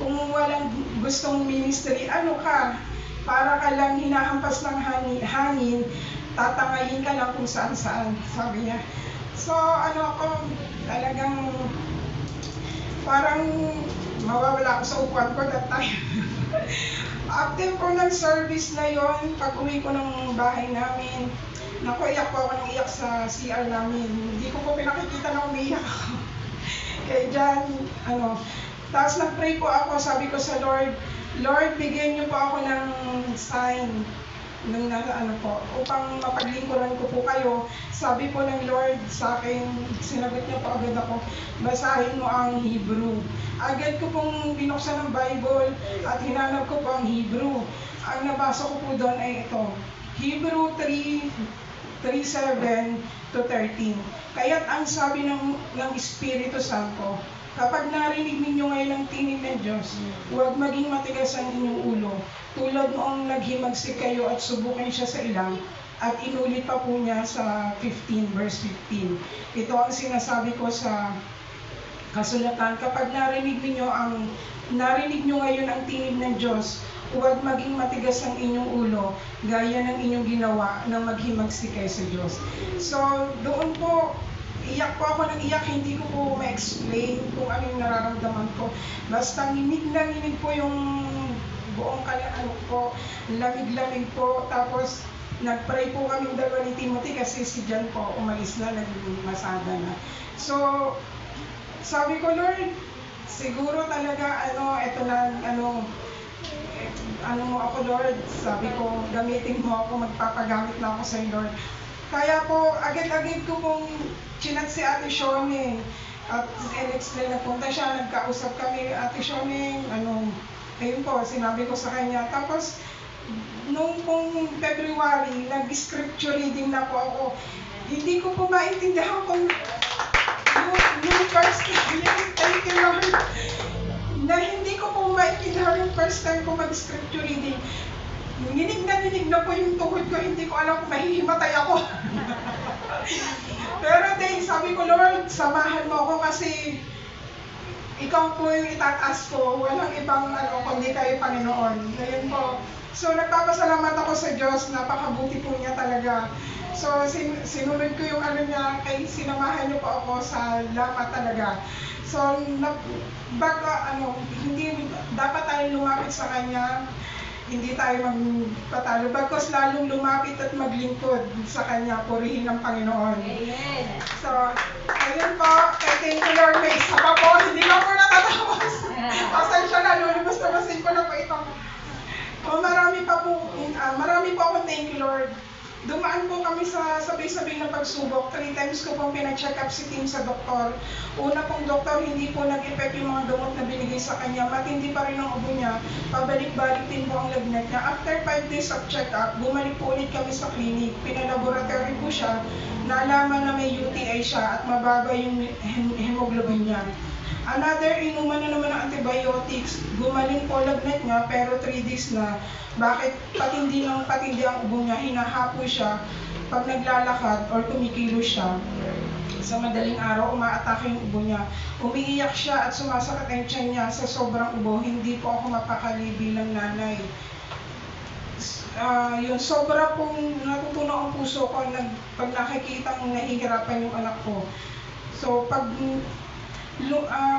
kung walang gustong ministry, ano ka? Para ka lang hinahampas ng hangin, tatangayin ka lang kung saan-saan, sabi niya. So, ako, talagang parang mawawala ako sa upuan ko that time. After po ng service na yon, pag uwi ko ng bahay namin, naku, iyak po ako ng iyak sa CR namin. Hindi ko po pinakikita na umiiyak ako. Kaya dyan, tapos nag-pray po ako, sabi ko sa Lord, Lord, bigyan niyo po ako ng sign upang mapaglingkuran ko po kayo. Sabi po ng Lord sa akin, sinagot niya po agad ako, basahin mo ang Hebrew. Agad ko pong binuksan ng Bible at hinanap ko po ang Hebrew. Ang nabasa ko po doon ay ito, Hebrew 3:7 to 13. Kaya't ang sabi ng Espiritu Santo, kapag narinig ninyo ngayon ang tinig ng Diyos, huwag maging matigas ang inyong ulo. Tulad noong naghimagsik kayo at subukin siya sa ilang, at inulit pa po niya sa 15, verse 15. Ito ang sinasabi ko sa kasulatan, kapag narinig niyo ngayon ang tinig ng Diyos, huwag maging matigas ang inyong ulo, gaya ng inyong ginawa nang maghimagsik kayo sa Diyos. So, doon po, iyak po ako ng iyak, hindi ko po ma-explain kung ano yung nararamdaman ko. Basta nginig po yung buong po, lamig-lamig po. Tapos, nag-pray po kaming dalawa ni Timothy kasi si John po umalis na, naging masada na. So, sabi ko, Lord, siguro talaga, eto na, mo ako, Lord. Sabi ko, gamitin mo ako, magpapagamit na ako sa'yo, Lord. Kaya po, agad-agad ko pong chinat si Ate Shone. At in-explain na punta siya, nagkausap kami, Ate Shone, ayun po, sinabi ko sa kanya. Tapos, nung pong February, nag-scripture reading na po ako. Hindi ko po maintindihan kung yung first time, thank you Lord, na hindi ko po maintindihan yung first time ko mag-scripture reading. Ninig na po yung tuhod ko, hindi ko alam kung mahihimatay ako. Pero then, sabi ko, Lord, samahan mo ako kasi ikaw po yung itataas ko, walang ibang kundi kayo, Panginoon. Ngayon po. So, nagpapasalamat ako sa Diyos, napakabuti po niya talaga. So, sinunod ko yung niya, kay sinamahan niyo po ako sa lama talaga. So, hindi dapat tayo lumapit sa Kanya, hindi tayo magpatalo. Bagkos lalong lumapit at maglingkod sa Kanya, purihin ng Panginoon. Amen. So, ayun po, thank you Lord, may isa pa po, hindi pa po natatapos. Pasensya na, lulubos-lubosin ko na po ito. Marami po akong thank you Lord. Dumaan po kami sa sabay-sabay na pagsubok. 3 times ko pong pina-check up si Tim sa doktor. Una pong doktor, hindi po nag-effect yung mga gamot na binigay sa kanya. Matindi pa rin ang ubo niya. Pabalik-balik din po ang lagnat niya. After 5 days of check-up, bumalik po ulit kami sa clinic. Pinalaboratory po siya. Nalaman na may UTI siya at mababa yung hemoglobin niya. Another, inuman na naman ng antibiotics. Gumaling po lagnat niya pero 3 days na. Bakit patindi ang ubo niya, hinahapo siya pag naglalakad or kumikilos siya. Sa madaling araw, umaatake yung ubo niya. Umiiyak siya at sumasakit ang tiyan niya sa sobrang ubo. Hindi po ako mapakali bilang nanay. Yung sobra pong natutunan ang puso ko pag nakikita kong nahihirapan yung anak ko. So,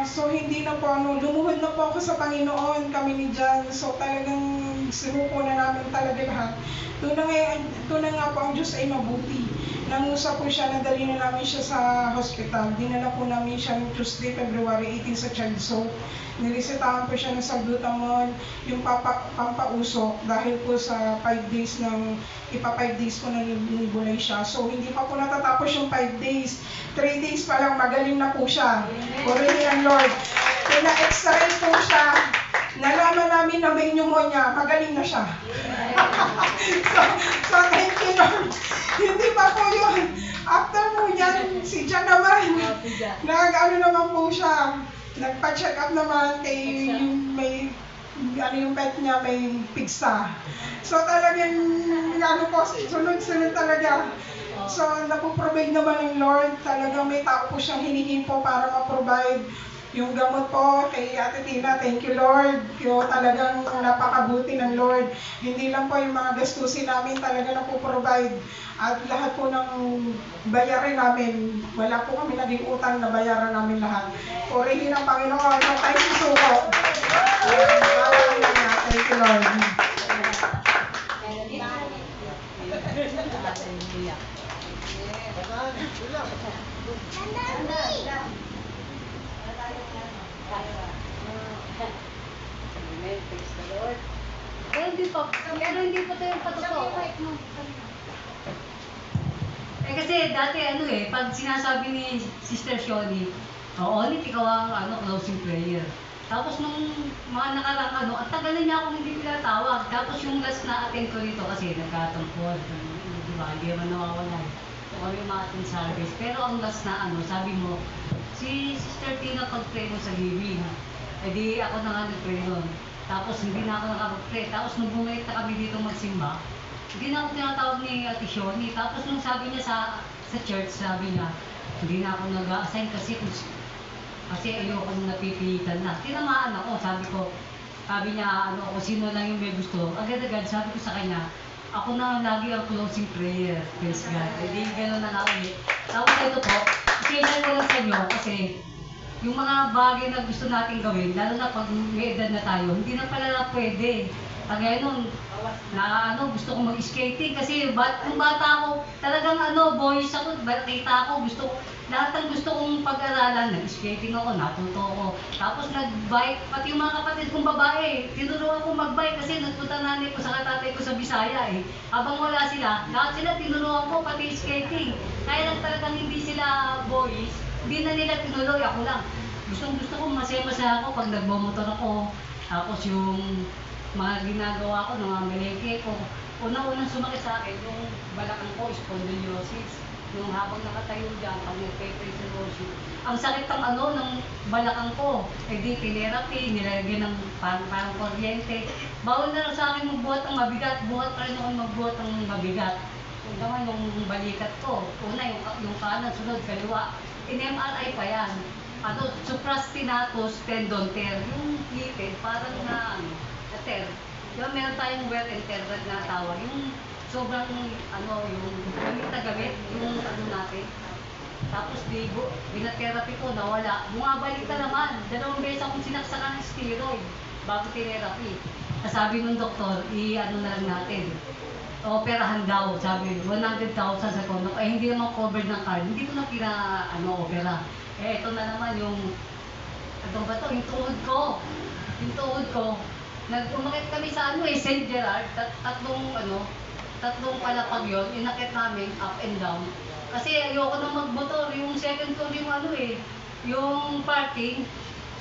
so hindi na po lumuhod na po ako sa Panginoon, kami ni Jan. So talagang sinuko na namin talaga lahat. Tunay nga po ang Diyos ay mabuti. Nangusa po siya, nadali na namin siya sa hospital. Dinala po namin siya ng Tuesday, February 18 sa Chadso. Niresetahan po siya ng salbutamol, yung pampausok dahil po sa 5 days ipa 5 days po na nibulay siya. So hindi pa po natatapos yung 5 days. 3 days pa lang magaling na po siya. Purihin ang Lord. Pina-x-ray po siya. Nalaman namin na may pneumonia, magaling na siya. so thank you Lord. Hindi pa po yun. After po yan, si Jan naman, naman po siya. Nagpa-check up naman kay yung pet niya may pigsa. So talagang sunod-sunod talaga. So napoprovide naman ng Lord. Talagang may tao po siyang hinihimpo para ma-provide yung gamot po kay Ate Tina. Thank you Lord. Yung talagang napakabuti ng Lord. Hindi lang po yung mga gastusin namin talaga napoprovide. At lahat po ng bayarin namin, wala po kami naging utang na bayaran namin lahat. Purihin ang Panginoon, ang tayo susuko. Thank you Lord. Amen. Praise the Lord. Pero hindi po ito yung patotoo. Kasi dati pag sinasabi ni Sister Shoni, ulit ikaw ang closing prayer. Tapos nung mga nakarang ang tagal na niya akong hindi pinatawag. Tapos yung last na attend ko rito kasi nagkatampon. Diba, hindi naman nawawala. Kami yung mga attend service. Pero ang last na sabi mo, si Sister Tina pag-pray mo sa living. Di ako na nga nag-pray nun. Tapos hindi na ako nakapag-pray. Tapos nung bumalik na kami dito magsimba, hindi na ako tinatawag ni Ate Shoni. Tapos nung sabi niya sa church, sabi niya, hindi na ako nag-assign kasi ayoko nung napipilitan na. Tinamaan ako, sabi niya, kung sino lang yung may gusto. Agad-agad, sabi ko sa kanya, ako na lagi ang closing prayer. Praise God. Hindi gano'n na nga ulit. Tapos ito po, i-share ko lang sa inyo kasi yung mga bagay na gusto natin gawin, lalo na pag may edad na tayo, hindi na pala pwede. Kagaya nun, gusto kong mag-skating kasi nung bata ako, talagang boys ako, kita ako, lahat ng gusto kong pag-aralan, nag-skating ako, natuto ako. Tapos nag-bike, pati yung mga kapatid kong babae, tinuruan ko mag-bike kasi nagpunta nanay ko sa tatay ko sa Bisaya Habang wala sila, lahat sila tinuruan ko, pati skating. Kaya lang talagang hindi sila boys, hindi na nila tinuloy, ako lang. Gusto ko masaya-masaya ako pag nagmamotor ako. Tapos yung mga ginagawa ko, nangangaleke ko. Unang-unang sumakit sa akin, yung balakang ko, spondylosis. Yung habang nakatayo dyan, pag nagpe-praise and worship. Ang sakit ng ng balakang ko. Eh di, therapy, nilagyan ng parang kuryente. Bawal na lang sa akin magbuhat ng mabigat. Buhat pa rin ako magbuhat ng mabigat. Kung naman yung balikat ko, una yung kanan, sunod, kaliwa. In-MRI pa yan. Supraspinatus tendon tear. Yung litid, parang na tear. Diba meron tayong wear and tear na tawag. Yung sobrang, yung gamit na gamit, yung natin. Tapos bina-therapy ko, nawala. Bumabalik na naman. 2 beses akong sinaksakan ng steroid bago therapy. Sabi ng doktor, na lang natin. Operahan daw, sabi, 100,000 sa kondo. Hindi naman covered ng card. Hindi ko na opera. Ito na naman yung, yung tuhod ko. Yung tuhod ko. Umakit kami sa St. Gerard, tatlong palapag yun, inakit namin up and down. Kasi ayoko na magmotor, yung second floor yung parking,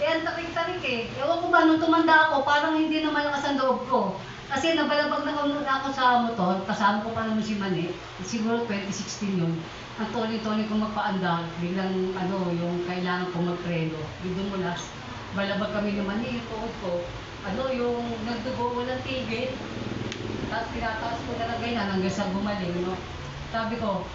ang tarik-tarik Ewan ko ba, nung tumanda ako, parang hindi na malakas ang loob ko. Kasi nabalabag na ako sa motor, kasama ko pa naman si Mani, siguro 2016 yun. Ang toni-toni ko magpaandar, biglang yung kailangan ko magpreno, dumulas. Balabag kami ni Mani, yung tuhod ko. Yung nagdugo, walang tigil. Tapos pinataas ko na lang ganyan hanggang sa gumaling, Sabi ko,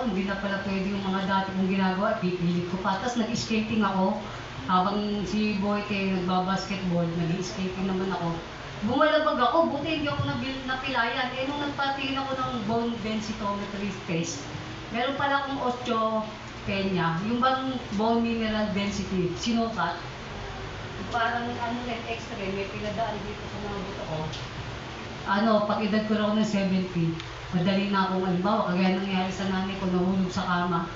hindi na pala pwede yung mga dati kong ginagawa, pipilit ko pa. Tapos nag-skating ako, habang si Boy nagbabasketball, nag-skating naman ako. Bumalabag ako, buti hindi ako napilayan. Nung nagpatingin ako ng bone densitometry test, meron pala akong osteopenia, yung bang bone mineral density, sinukat. Parang x-ray, may pinadaan dito sa mga buto ko. Pag edad ko raw ng 70, madali na akong kagaya nangyari sa nanay ko, nahulog sa kama.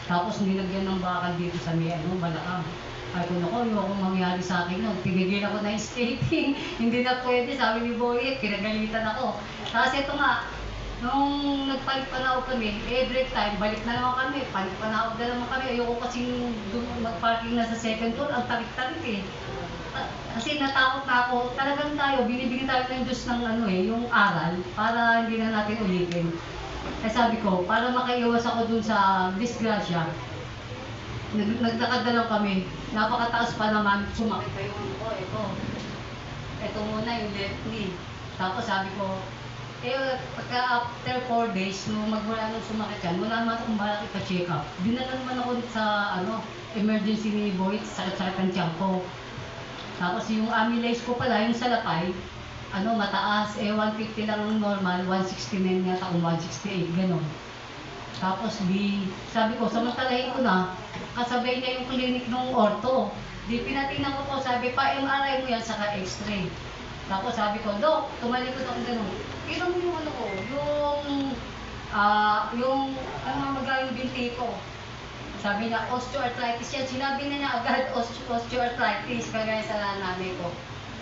Tapos nilagyan ng bakal dito sa may balakang. Ay ko yung mangyari sa akin nun. Tinigil ako na skating. Hindi na pwede, sabi ni Boy, pinagalitan ako. Tapos ito nga, nung nagpalit-panawag kami, break time, balik na naman kami, palit-panawag na naman kami. Ayoko kasing mag-parking na sa second floor, ang tarik-tarik Kasi natakot na ako, talagang binibigyan tayo ng Diyos ng yung aral, para hindi na natin ulitin. Kaya sabi ko, para makaiwas ako dun sa disgrasya, nagdakad na lang kami. Napakataas pa naman, sumakit pa yung ito muna yung left knee. Tapos sabi ko, pagka after 4 days, nung magmula nung sumakit yan, wala naman akong balak ipa-check up. Dinala naman ako sa emergency ni Boy, sakit-sakit ang tiyan ko. Tapos yung amylase ko pala, yung salapay, mataas, 150 lang ang normal, 169 yata kung 168, gano'n. Tapos sabi ko, samantalahin ko na, kasabay niya yung clinic ng ortho. Pinatingnan ko po, sabi pa, MRI mo yan, saka x-ray. Tapos sabi ko, Dok, tumalikod ako gano'n. Tignan mo yung yung binti ko. Sabi niya, osteoarthritis yan. Sinabi na niya agad, osteoarthritis, kagaya sa nanay ko.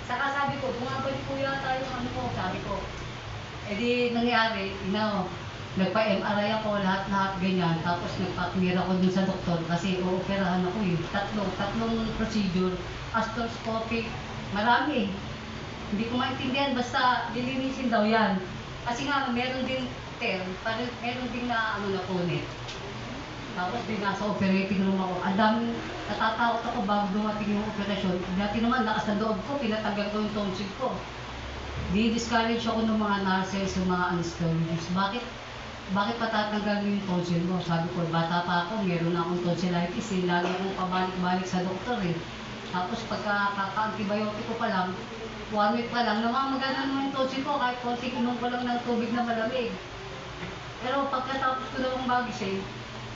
Saka sabi ko, bumabalik ko yata yung sabi ko. Nangyari, nagpa-MRI ako, lahat-lahat ganyan. Tapos nagpa-clear ako dun sa doktor kasi ooperahan ako tatlong procedure, arthroscopic, marami. Hindi ko maintindihan, basta dilinisin daw yan. Kasi nga, meron din parang meron din na napunit. Tapos nasa operating room ako. Ang daming natatakot ako bago dumating yung operasyon. Dati naman, lakas ng loob ko, pinatanggal ko yung tonsil ko. Di-discourage ako ng mga nurses, yung mga anesthesiologists. Bakit patatanggalin yung tonsil mo? Sabi ko, bata pa ako, meron na akong tonsillitis. Lagi akong pabalik-balik sa doktor Tapos pagka kaka-antibiotic ko pa lang, 1 week pa lang, namamagana naman yung tonsil ko kahit konting inom ko lang ng tubig na malamig. Pero pagkatapos ko na magising,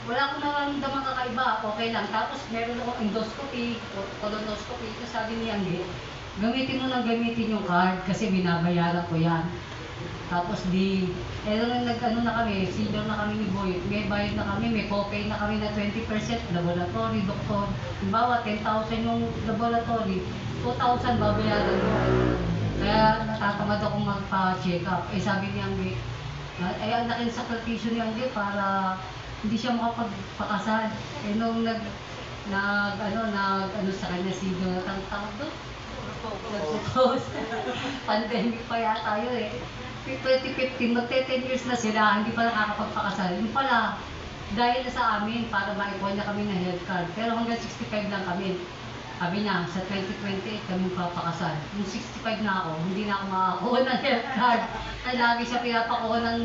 wala akong nararamdaman kakaiba, okay lang. Tapos meron akong endoscopy, colonoscopy. Ito sabi ni Angge, gamitin mo nang gamitin yung card kasi binabayaran ko yan. Tapos na kami, senior na kami ni Boy, may bayad na kami, may copay na kami na 20% laboratory, doktor. Halimbawa, 10,000 yung laboratory, 2,000 babayaran mo. Kaya natatamad akong magpa-check up. Sabi ni Angge, ang laking sakripisyo ni Angge para hindi siya makapagpakasal. Nung sa kanya si Jonathan Tangdo, nagpo-post. Pandemic pa yata yun eh. 2015, magte-10 years na sila, hindi pa nakakapagpakasal. Yung pala, dahil na sa amin para maikuha niya kami ng health card. Pero hanggang 65 lang kami. Sabi niya, sa 2028 kami papakasal. Yung 65 na ako, hindi na ako makakuha ng health card. Ay lagi siya pinapakuha ng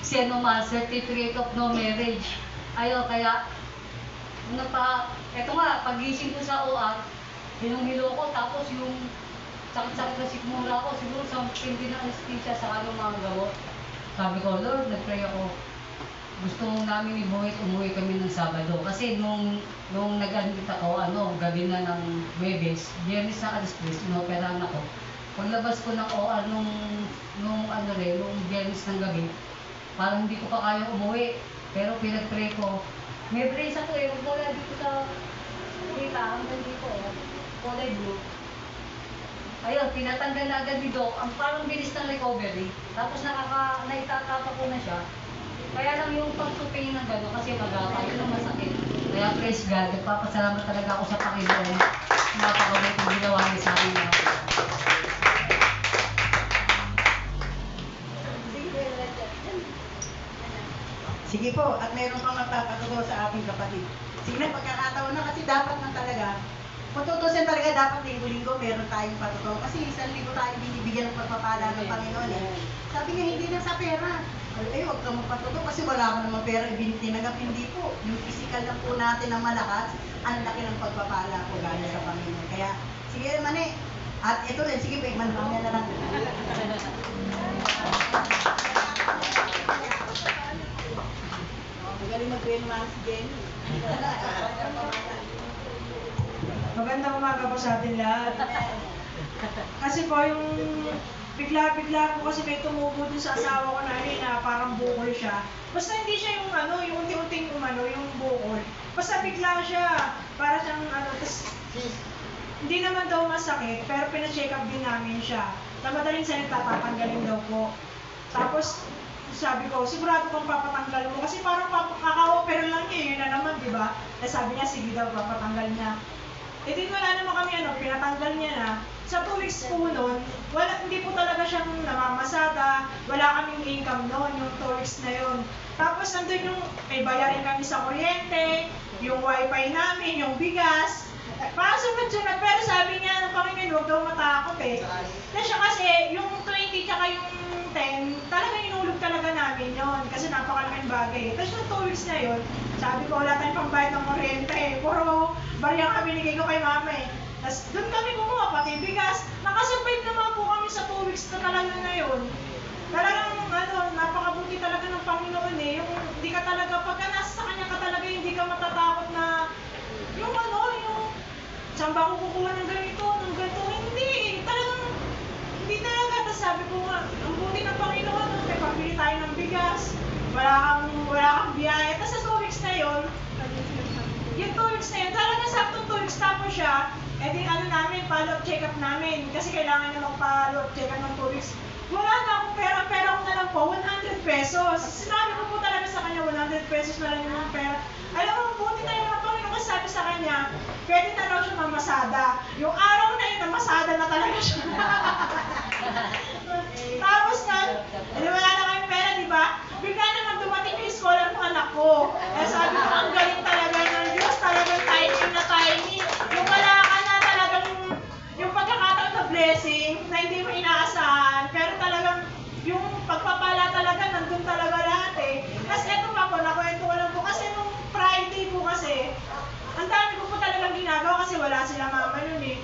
CNOMA, Certificate of No Marriage. Ayo, kaya, eto nga, pagising ko sa OR, hinong-hilo ko, tapos yung sakit-sakit na sikmura ko, siguro sa hindi na anesthesia sa kanong mga gamot. Sabi ko, Lord, nag-pray ako. Gusto namin ibuhit, umuwi kami ng Sabado. Kasi nung nag-admit ako, gabi na ng Webes, Biyernes na alas-3, inoperahan ako. Paglabas ko ng OR nung Biyernes ng gabi, parang hindi ko pa kaya umuwi. Pero pinag-pray ko. May brace ako eh, magmula dito sa kita, hanggang dito, kulay blue. Ayun, pinatanggal na agad ni Doc, ang parang bilis ng recovery. Tapos naitatapa ko na siya. Kaya lang yung pagtupingin ng gano'n kasi magapa, yun ang masakit. Kaya praise God, nagpapasalamat talaga ako sa Panginoon. Napakabait ang ginawa niya sa akin na. Sige po, at meron pang magpapatuto sa aking kapatid. Sige na, pagkakataon na kasi dapat na talaga, matutusin talaga dapat linggo-linggo meron tayong patuto. Kasi isang linggo tayo binibigyan ng pagpapala ng Panginoon eh. Sabi niya, hindi na sa pera. Ay, huwag kang magpatuto kasi wala ka namang pera ibinitinagap. Hindi po. Yung physical lang po natin ng malakas, ang laki ng pagpapala po galing sa Panginoon. Kaya, sige naman eh. At ito rin, sige pa, manbang niya na lang. Magaling mag-grandma si Jenny. Magandang umaga po sa atin lahat. Kasi po yung bigla-bigla po kasi may tumubo din sa asawa ko na parang bukol siya. Basta hindi siya yung yung unti-unting yung bukol. Basta bigla siya. Para siyang tas hindi naman daw masakit, pero pina-check up din namin siya. Na madaling salita, tatanggalin daw po. Tapos, sabi ko, sigurado kong papatanggal mo. Kasi parang kaka-opera lang niya, yun na naman, di ba? Sabi niya, sige daw, papatanggal niya. Eh di wala naman kami pinatanggal niya na. Sa 2 weeks po nun, hindi po talaga siyang namamasada, wala kaming income noon, yung 2 weeks na yun. Tapos nandun yung, may bayarin kami sa kuryente, yung wifi namin, yung bigas. Parang sunod-sunod, pero sabi niya ng Panginoon, huwag daw matakot eh. Siya kasi, yung 20 tsaka yung 10, talagang inulog talaga namin yon kasi napakalaking bagay. Tapos yung 2 weeks na yun, sabi ko, wala tayong pambayad ng kuryente eh. Puro bariyang kami binigay ko kay mama eh. Tapos doon kami kumuha, pati bigas. Nakasurvive naman po kami sa 2 weeks na talaga na yun. Talagang napakabuti talaga ng Panginoon eh. Yung hindi ka talaga, pagka nasa sa kanya ka talaga, hindi ka matatakot na yung saan ba ako kukuha ng ganito, hindi. Talagang, hindi talaga. Tapos sabi ko nga, ang buti ng Panginoon, may pambili tayo ng bigas, wala kang biyaya. Tapos sa 2 weeks na yun, yung 2 weeks na yun, talaga saktong 2 weeks tapos siya, di namin, follow-up check-up namin. Kasi kailangan niya mag-follow-up check-up ng 2 weeks. Wala na akong pera ko na lang po, 100 pesos. Sinabi ko po talaga sa kanya, 100 pesos na lang yung pera. Alam mo, buti tayo ng Panginoon kasi sabi sa kanya, pwede na raw siya mamasada. Yung araw na yun, namasada na talaga siya. Tapos na, wala na kayong pera, di ba? Bigla naman dumating yung scholar ng anak ko. Sabi ko, ang galing talaga ng Diyos, talagang tiny na tiny. Yung wala ka na talagang, yung pagkakataon na blessing, na hindi mo inaasahan, pero talagang, yung pagpapala talaga, nandun talaga lahat eh. Tapos eto pa po, nakwento ko lang po, kasi nung Friday po kasi, ang dami ko po talagang ginagawa kasi wala sila mama nun eh.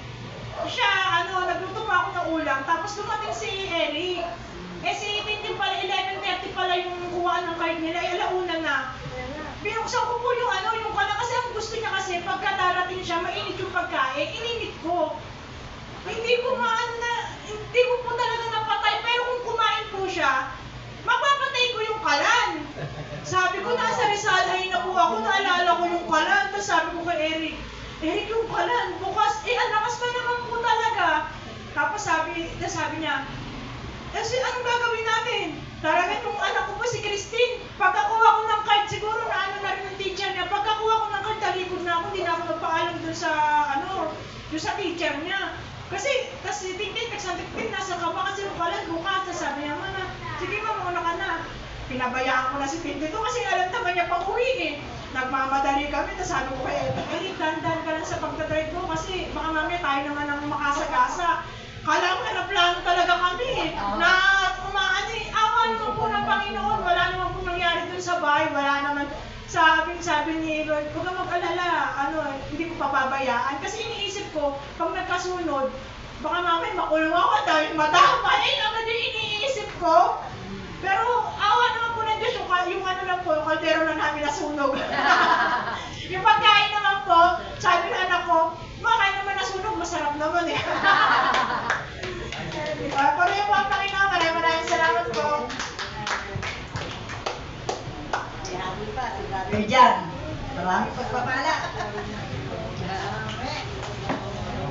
Siya, nagluto pa ako ng ulam, tapos dumating si Eric. Si Tintin pala, 11:30 pala yung kuhaan ng card nila, alauna na. Binuksan ko po yung yung kasi ang gusto niya kasi, pagka darating siya, mainit yung pagkain, ininit ko. Hindi ko po talaga napatay, pero kung kumain po siya, mapapatay ko yung kalan. Sabi ko, nasa Rizal ay na po ako, naalala ko yung kalan. Tapos sabi ko kay Eric, yung kalan, bukas, ang lakas pa naman po talaga. Tapos sabi niya, anong gagawin natin? Talaga yung anak ko po si Christine, pagkakuha ko ng card, siguro na na rin yung teacher niya, pagkakuha ko ng card, talikod na ako, hindi na ako nagpaalam dun sa teacher niya. Kasi, tas si Tintin, nagsantik-tin, nasa kama kasi pala bukas. Tas sabi niya, Mana, sige ma, mauna ka na. Pinabayaan ko na si Tintin doon kasi alam naman niya pang uwi eh. Nagmamadali kami, tas sabi ko kay Eric, dandan ka lang sa pagdadrive mo kasi baka mamaya tayo naman ang makasagasa. Kala mo na plano talaga kami na umaano eh. Awa naman po ng Panginoon, wala naman po nangyari dun sa bahay, wala naman. Sabi ni Lord, huwag kang mag-alala, hindi ko papabayaan. Kasi iniisip ko, pag nagkasunod, baka mamaya makulong ako dahil matama. Naman yung iniisip ko. Pero awa naman po ng Diyos, yung lang po, yung kaldero lang namin nasunog. Yung pagkain naman po, sabi ng anak ko, makain naman nasunog, masarap naman eh. Patuloy po ang Panginoon, maraming salamat po. Brother Jan, maraming pagpapala.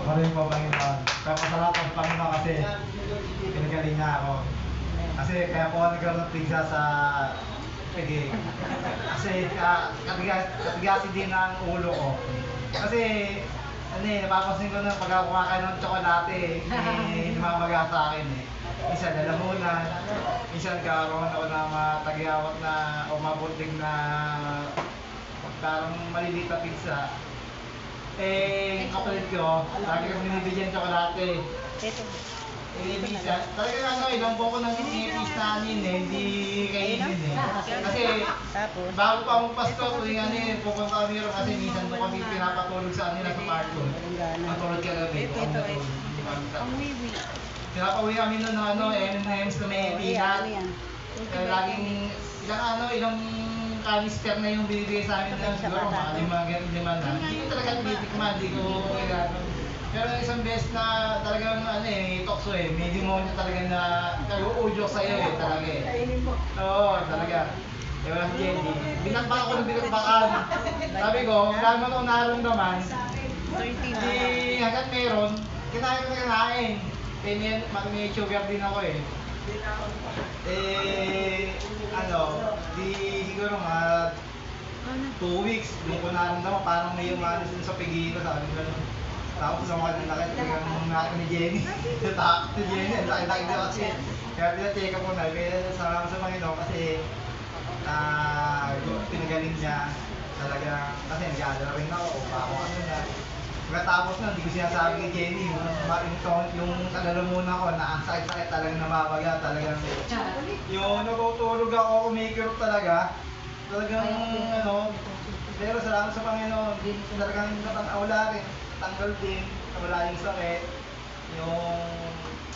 Maraming po Panginoon. Kapasalamat ang Panginoon kasi pinagaling niya ako. Kasi kaya po ako nagkaroon ng pigsa sa pigi. Kasi katigasin din ang ulo ko. Kasi napapansin ko na pag ako kumakain ng tsokolate, hindi mamaga sa akin eh. Minsan lalamunan, minsan nagkakaroon ako ng matagyawat na o mabunting na parang maliliit na pizza. Kapatid ko, lagi kong binibigyan ng tsokolate. Minsan, talaga ilang buko ng nipis namin hindi kainin eh. Kasi bago pa akong pasto, tuwing pupunta kami rin kasi minsan doon kami pinapatulog sa kanila sa cartoon. Matulog ka gabi, pinapauwi kami nun ng M&M's na may peanut. Laging ilang kanister na yung binibigay sa amin na siguro mga lima na. Hindi ko talaga titikman, hindi ko pero isang beses na talagang tokso eh, may demonyo talaga na nag-uudyok sa'yo eh, talaga eh. Oo, talaga. Wala si Jenny. Binakbak ako ng binakbakan. Sabi ko, wala naman akong naramdaman. Hanggat meron, kinain ko na kinain. May sugar din ako eh. Siguro mga 2 weeks, doon ko naramdaman parang may umalis dun sa pigi ko, sabi ko gano'n. Tapos sumakit ng lakit ng natin ni Jenny. Natakot si Jenny, ang laki-laki na kasi. Kaya pina-check up ko na, kaya salamat sa Panginoon kasi pinagaling niya talaga. Kasi nag-aalala rin ako, ako na. Pagkatapos na, hindi ko sinasabi kay Jenny, yung kalalamunan ko na ang sakit-sakit talagang namabaga, talagang yung natutulog ako, kumikirot talaga. Talagang pero salamat sa Panginoon, talagang wala rin. Tanggal din, wala yung sakit,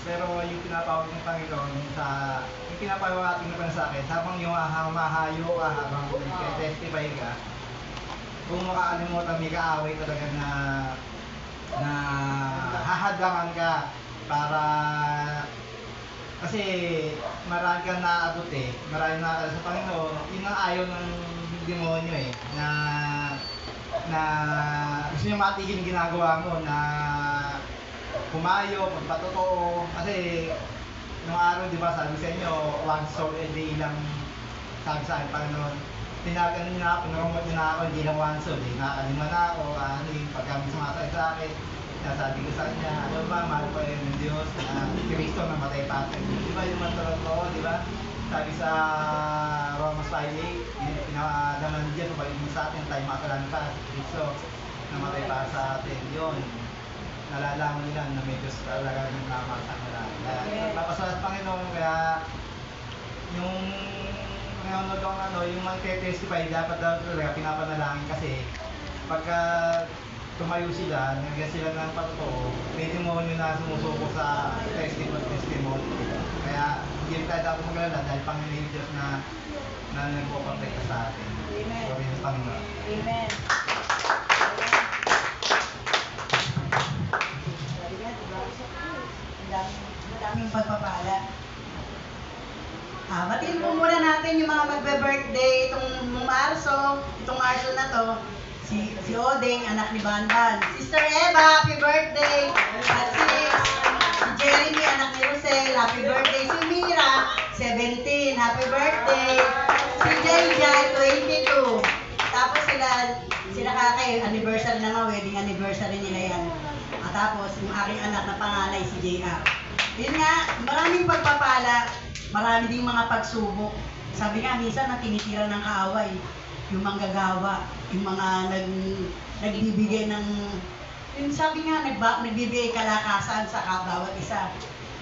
pero yung pinapawag ng Panginoon yung pinapawag ng sakit, habang yung mahayo ka, habang testify ka, kung makakalimutan, may kaaway talaga na hahadangan ka para kasi marami kang naabot eh, marami na sa Panginoon, yun ang ayaw ng demonyo eh, na gusto niya matigil yung ginagawa mo na kumayo, magpatotoo. Kasi nung araw, di ba, sabi sa inyo, one soul a day lang sabi sa akin, Panginoon. Tinagan niyo na ako, narumot niyo na ako, hindi lang one soul. Nakakalima na ako, pag kami sumasakit sa akin, nasabi ko sa kanya, mahal ko yung Diyos, Kristo na matay pa sa inyo. Di ba yung matulog ko, di ba? Sabi sa Romans 5:8, pinakadaman ni Diyos, mabalik mo sa atin, tayo makalan pa, Kristo, namatay para sa atin. Yun, nalalaman nila na may Diyos talaga yung namatang nila. Kaya, papasalat Panginoon, kaya yung nanonood ako yung magte-testify, dapat daw talaga pinapanalangin kasi pagka tumayo sila, nagyan sila ng patotoo, may demonyo na sumusuko sa testimony. Kaya hindi tayo dapat mag-alala dahil Panginoon Diyos na nagpo-protect sa atin. Amen. Glory sa Panginoon. Amen. Ang daming pagpapala. Batiin po muna natin yung mga magbe-birthday itong Marso na to. Si Odeng, anak ni Banban. Sister Eva, happy birthday! At si Jeremy, anak ni Rosel, happy birthday. Si Mira, 17, happy birthday. Si Jai, 22. Tapos sila Kakay, anniversary na nga, wedding anniversary nila yan. At tapos, yung aking anak na panganay, si JR. Yun nga, maraming pagpapala, marami ding mga pagsubok. Sabi nga, minsan na tinitira ng kaaway, yung manggagawa, yung mga nagbibigay ng, yung sabi nga, nagbibigay kalakasan sa bawat isa.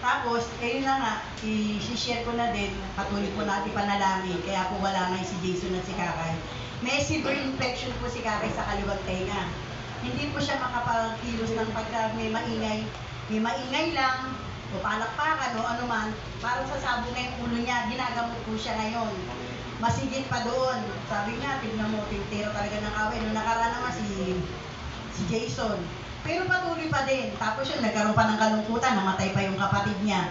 Tapos, yun na nga, i-share ko na din, patuloy po natin panalangin, kaya po wala nga si Jason at si Kakay. May severe infection po si Kakay sa kaliwang tenga. Hindi po siya makapagkilos ng pagka may maingay lang, o palakpakan o ano man, parang sasabog na yung ulo niya, ginagamot po siya ngayon. Masigit pa doon. Sabi nga, tignan mo, tintira talaga ng away. Nung nakaraan naman si Jason. Pero patuloy pa din. Tapos yun, nagkaroon pa ng kalungkutan, namatay pa yung kapatid niya.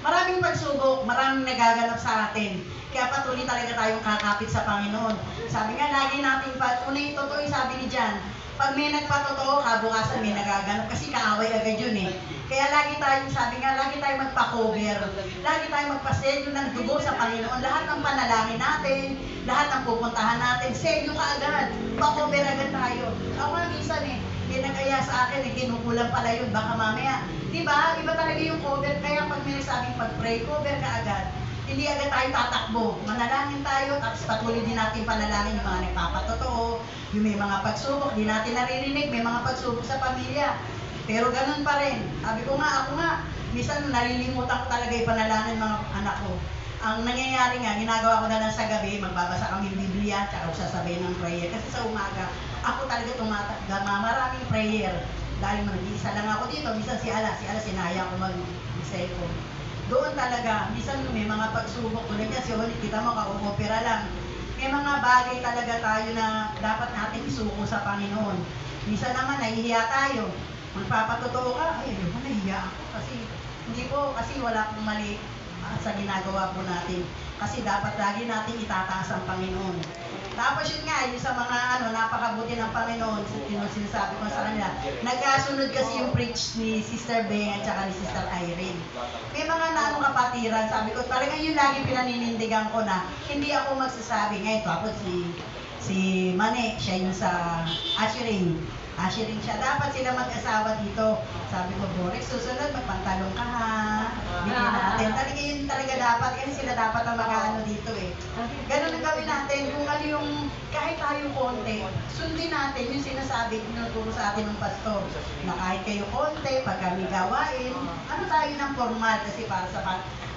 Maraming pagsubok, maraming nagaganap sa atin. Kaya patuloy talaga tayong kakapit sa Panginoon. Sabi nga, lagi natin tunay totoo yung sabi ni Jan. Pag may nagpatotoo, kabukasan may nagaganap. Kasi kaaway agad yun eh. Kaya lagi tayong, sabi nga, lagi tayong magpa-cover. Lagi tayong magpa-selyo ng dugo sa Panginoon. Lahat ng panalangin natin, lahat ng pupuntahan natin, selyo ka agad. Pa-cover agad tayo. Ako nga minsan eh, may nag-aya sa akin, kinukulang pala yun, baka mamaya. Diba? Iba talaga yung cover. Kaya pag may nagsabing pag-pray, cover ka agad. Hindi agad tayo tatakbo. Manalangin tayo, tapos patuloy din natin panalangin yung mga nagpapatotoo, yung may mga pagsubok, di natin naririnig, may mga pagsubok sa pamilya. Pero ganun pa rin. Sabi ko nga, ako nga, minsan nalilimutan ko talaga yung panalangin mga anak ko. Ang nangyayari nga, ginagawa ko na lang sa gabi, magbabasa kami ng Biblia, tsaka sasabay ng prayer. Kasi sa umaga, ako talaga maraming prayer. Dahil mag-iisa lang ako dito, minsan si Ala sinaya ko mag-cellphone. Doon talaga, minsan may mga pagsubok tulad niya, si Oli, kita mo, kaupopera lang. May mga bagay talaga tayo na dapat natin isuko sa Panginoon. Minsan naman, nahihiya tayo. Magpapatotoo ka, ay, nahihiya ako. Kasi wala pong mali sa ginagawa po natin. Kasi dapat lagi natin itataas ang Panginoon. Tapos yun nga, yung sa mga napakabuti ng Panginoon, yung sinasabi ko sa kanila, nagkasunod kasi yung preach ni Sister Beng at saka ni Sister Irene. May mga kapatiran, sabi ko, talagang yun lagi pinaninindigan ko na hindi ako magsasabi. Ngayon, tapos si Mane, siya yung sa Asherin siya. Dapat sila mag-asawa dito. Sabi ko, Borex, susunod, magpantalong ka ha. Bigyan natin. Talaga yun talaga dapat. Kasi sila dapat ang mag-ano dito eh. Ganun ang gawin natin. Kung ano yung, kahit tayo konti, sundin natin yung sinasabi, tinuturo sa atin ng pastor. Na kahit kayo konti, pag kami gawain, ano tayo ng formal. Kasi para sa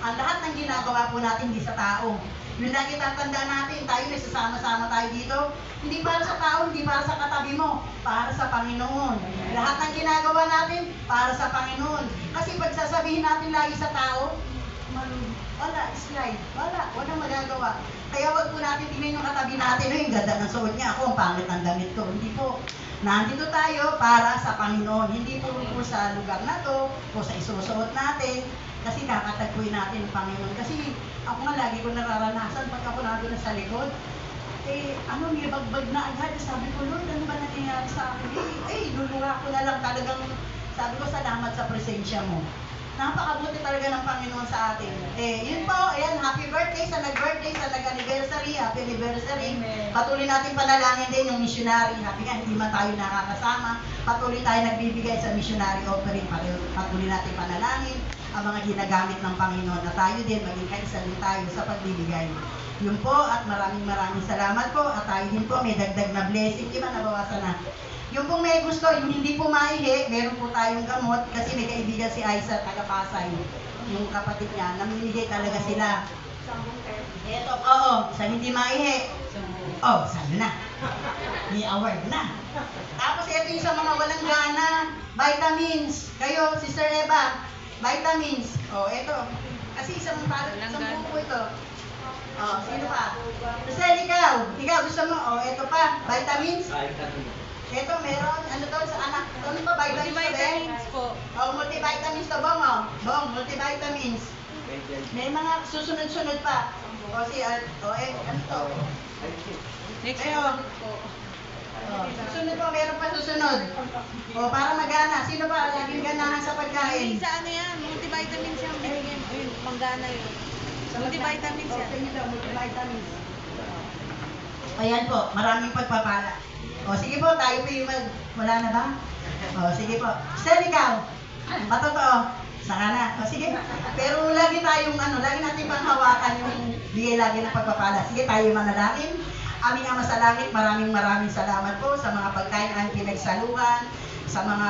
ang lahat ng ginagawa po natin, hindi sa tao. Yung lagi tatandaan natin, tayo nagsasama-sama tayo dito, hindi para sa tao, hindi para sa katabi mo, para sa Panginoon. Lahat ng ginagawa natin, para sa Panginoon. Kasi pag sasabihin natin lagi sa tao, wala, slide, walang magagawa. Kaya wag po natin tingnan yung katabi natin, yung ganda ng suot niya, ako, ang pangit ng damit ko. Hindi po. Nandito tayo para sa Panginoon, hindi po sa lugar na to, o sa isusuot natin, kasi kakatagpuin natin ang Panginoon. Kasi ako nga lagi ko nararanasan pag ako nandun na sa likod, may bagbag na agad. Sabi ko, Lord, ano ba nangyayari sa akin? Lulunga ko na lang talagang, sabi ko, salamat sa presensya mo. Napakabuti talaga ng Panginoon sa atin. Yun po, ayan, happy birthday sa nag-birthday, sa nag-anniversary, happy anniversary. Amen. Patuloy natin panalangin din yung missionary. Happy nga, hindi man tayo nakakasama. Patuloy tayo nagbibigay sa missionary offering. Patuloy natin panalangin ang mga ginagamit ng Panginoon na tayo din, maging kaisa din tayo sa pagbibigay. Yun po, at maraming salamat po. At tayo din po, may dagdag na blessing. Di ba, nabawasan na? Yung pong may gusto, yung hindi po maihi, meron po tayong gamot kasi may kaibigan si Aiza, taga-Pasay, yung kapatid niya, namimigay talaga sila. Eto, sa hindi maihi. Sa'yo na. May award na. Tapos ito yung sa mga walang gana, vitamins. Kayo, Sister Eva, vitamins. Eto. Kasi isang buko ito. Sino pa? Rosel, ikaw gusto mo? Eto pa, vitamins. Ito, meron, sa anak. Ano ba, vitamins po? Multivitamins to, Bong, Bong, multivitamins. May mga susunod-sunod pa. Ano to? Next po. Susunod po, meron pa susunod. Para magana. Sino pa laging ganahan sa pagkain? Sa ano yan? Multivitamins yung binigyan. Ayun, panggana yun. Multivitamins yan. Multivitamins. Ayan po, maraming pagpapala. Sige po, tayo po yung wala na ba? O, sige po. Sir, ikaw, matotoo. Saka na. O, sige. Pero lagi tayong, lagi natin panghawakan yung bigay lagi ng pagpapala. Sige, tayo manalangin. Aming Ama sa Langit, maraming salamat po sa mga pagkain ang pinagsaluhan, sa mga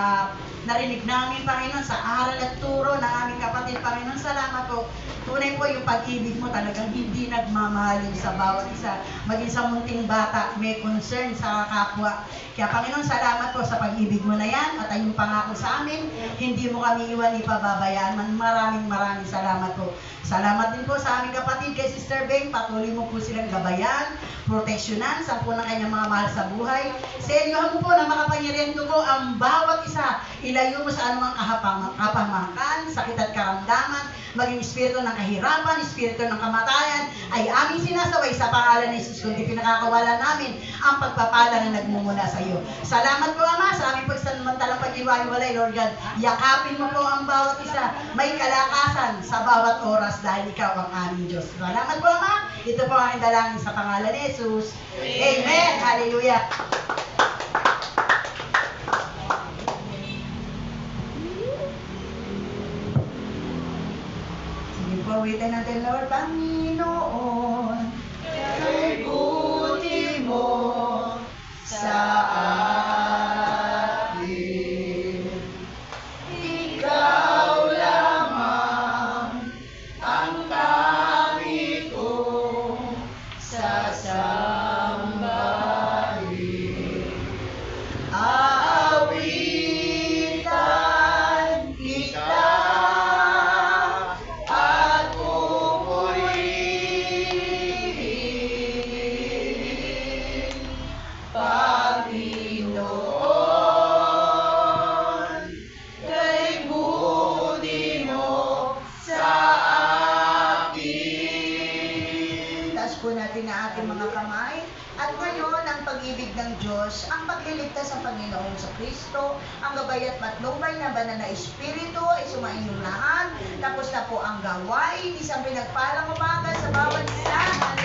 narinig namin, Panginoon, sa aral at turo ng aming kapatid, Panginoon. Salamat po. Tunay po yung pag-ibig mo talagang hindi nagmamahalin sa bawat isa. Maging sa munting bata, may concern sa kapwa. Kaya Panginoon, salamat po sa pag-ibig mo na yan at yung pangako sa amin, hindi mo kami iwan ipababayaan. Maraming salamat po. Salamat din po sa aming kapatid kay Sister Beng. Patuloy mo po silang gabayan, proteksyonan, sa po ng kanyang mga mahal sa buhay. Seryohan mo po na makapangyarihan ko po ang bawat isa. Ilayo mo sa anumang kapahamakan, sakit at karamdaman, maging espiritu ng kahirapan, espiritu ng kamatayan, ay aming sinasaway sa pangalan ni Jesus, kundi pinakakawalan namin ang pagpapala na nagmumula sa iyo. Salamat po, Ama, sa aming pagsamantalang pag-iwalay, Lord God. Yakapin mo po ang bawat isa. May kalakasan sa bawat oras dahil ikaw ang aming Diyos. Salamat po, Ama. Ito po ang dalangin sa pangalan ni Jesus. Amen. Hallelujah. Pawitin natin, Lord, Panginoon, kay buti mo sa atin. Ikaw lamang ang tangi kong sasambahin. Aawitan kita na ating mga kamay. At ngayon, ang pag-ibig ng Diyos, ang pagliligtas sa Panginoon sa Kristo, ang gabay at matnubay na banal na Espiritu ay sumainyong lahat. Tapos na po ang gawain. Isang pinagpalang umaga sa bawat isa.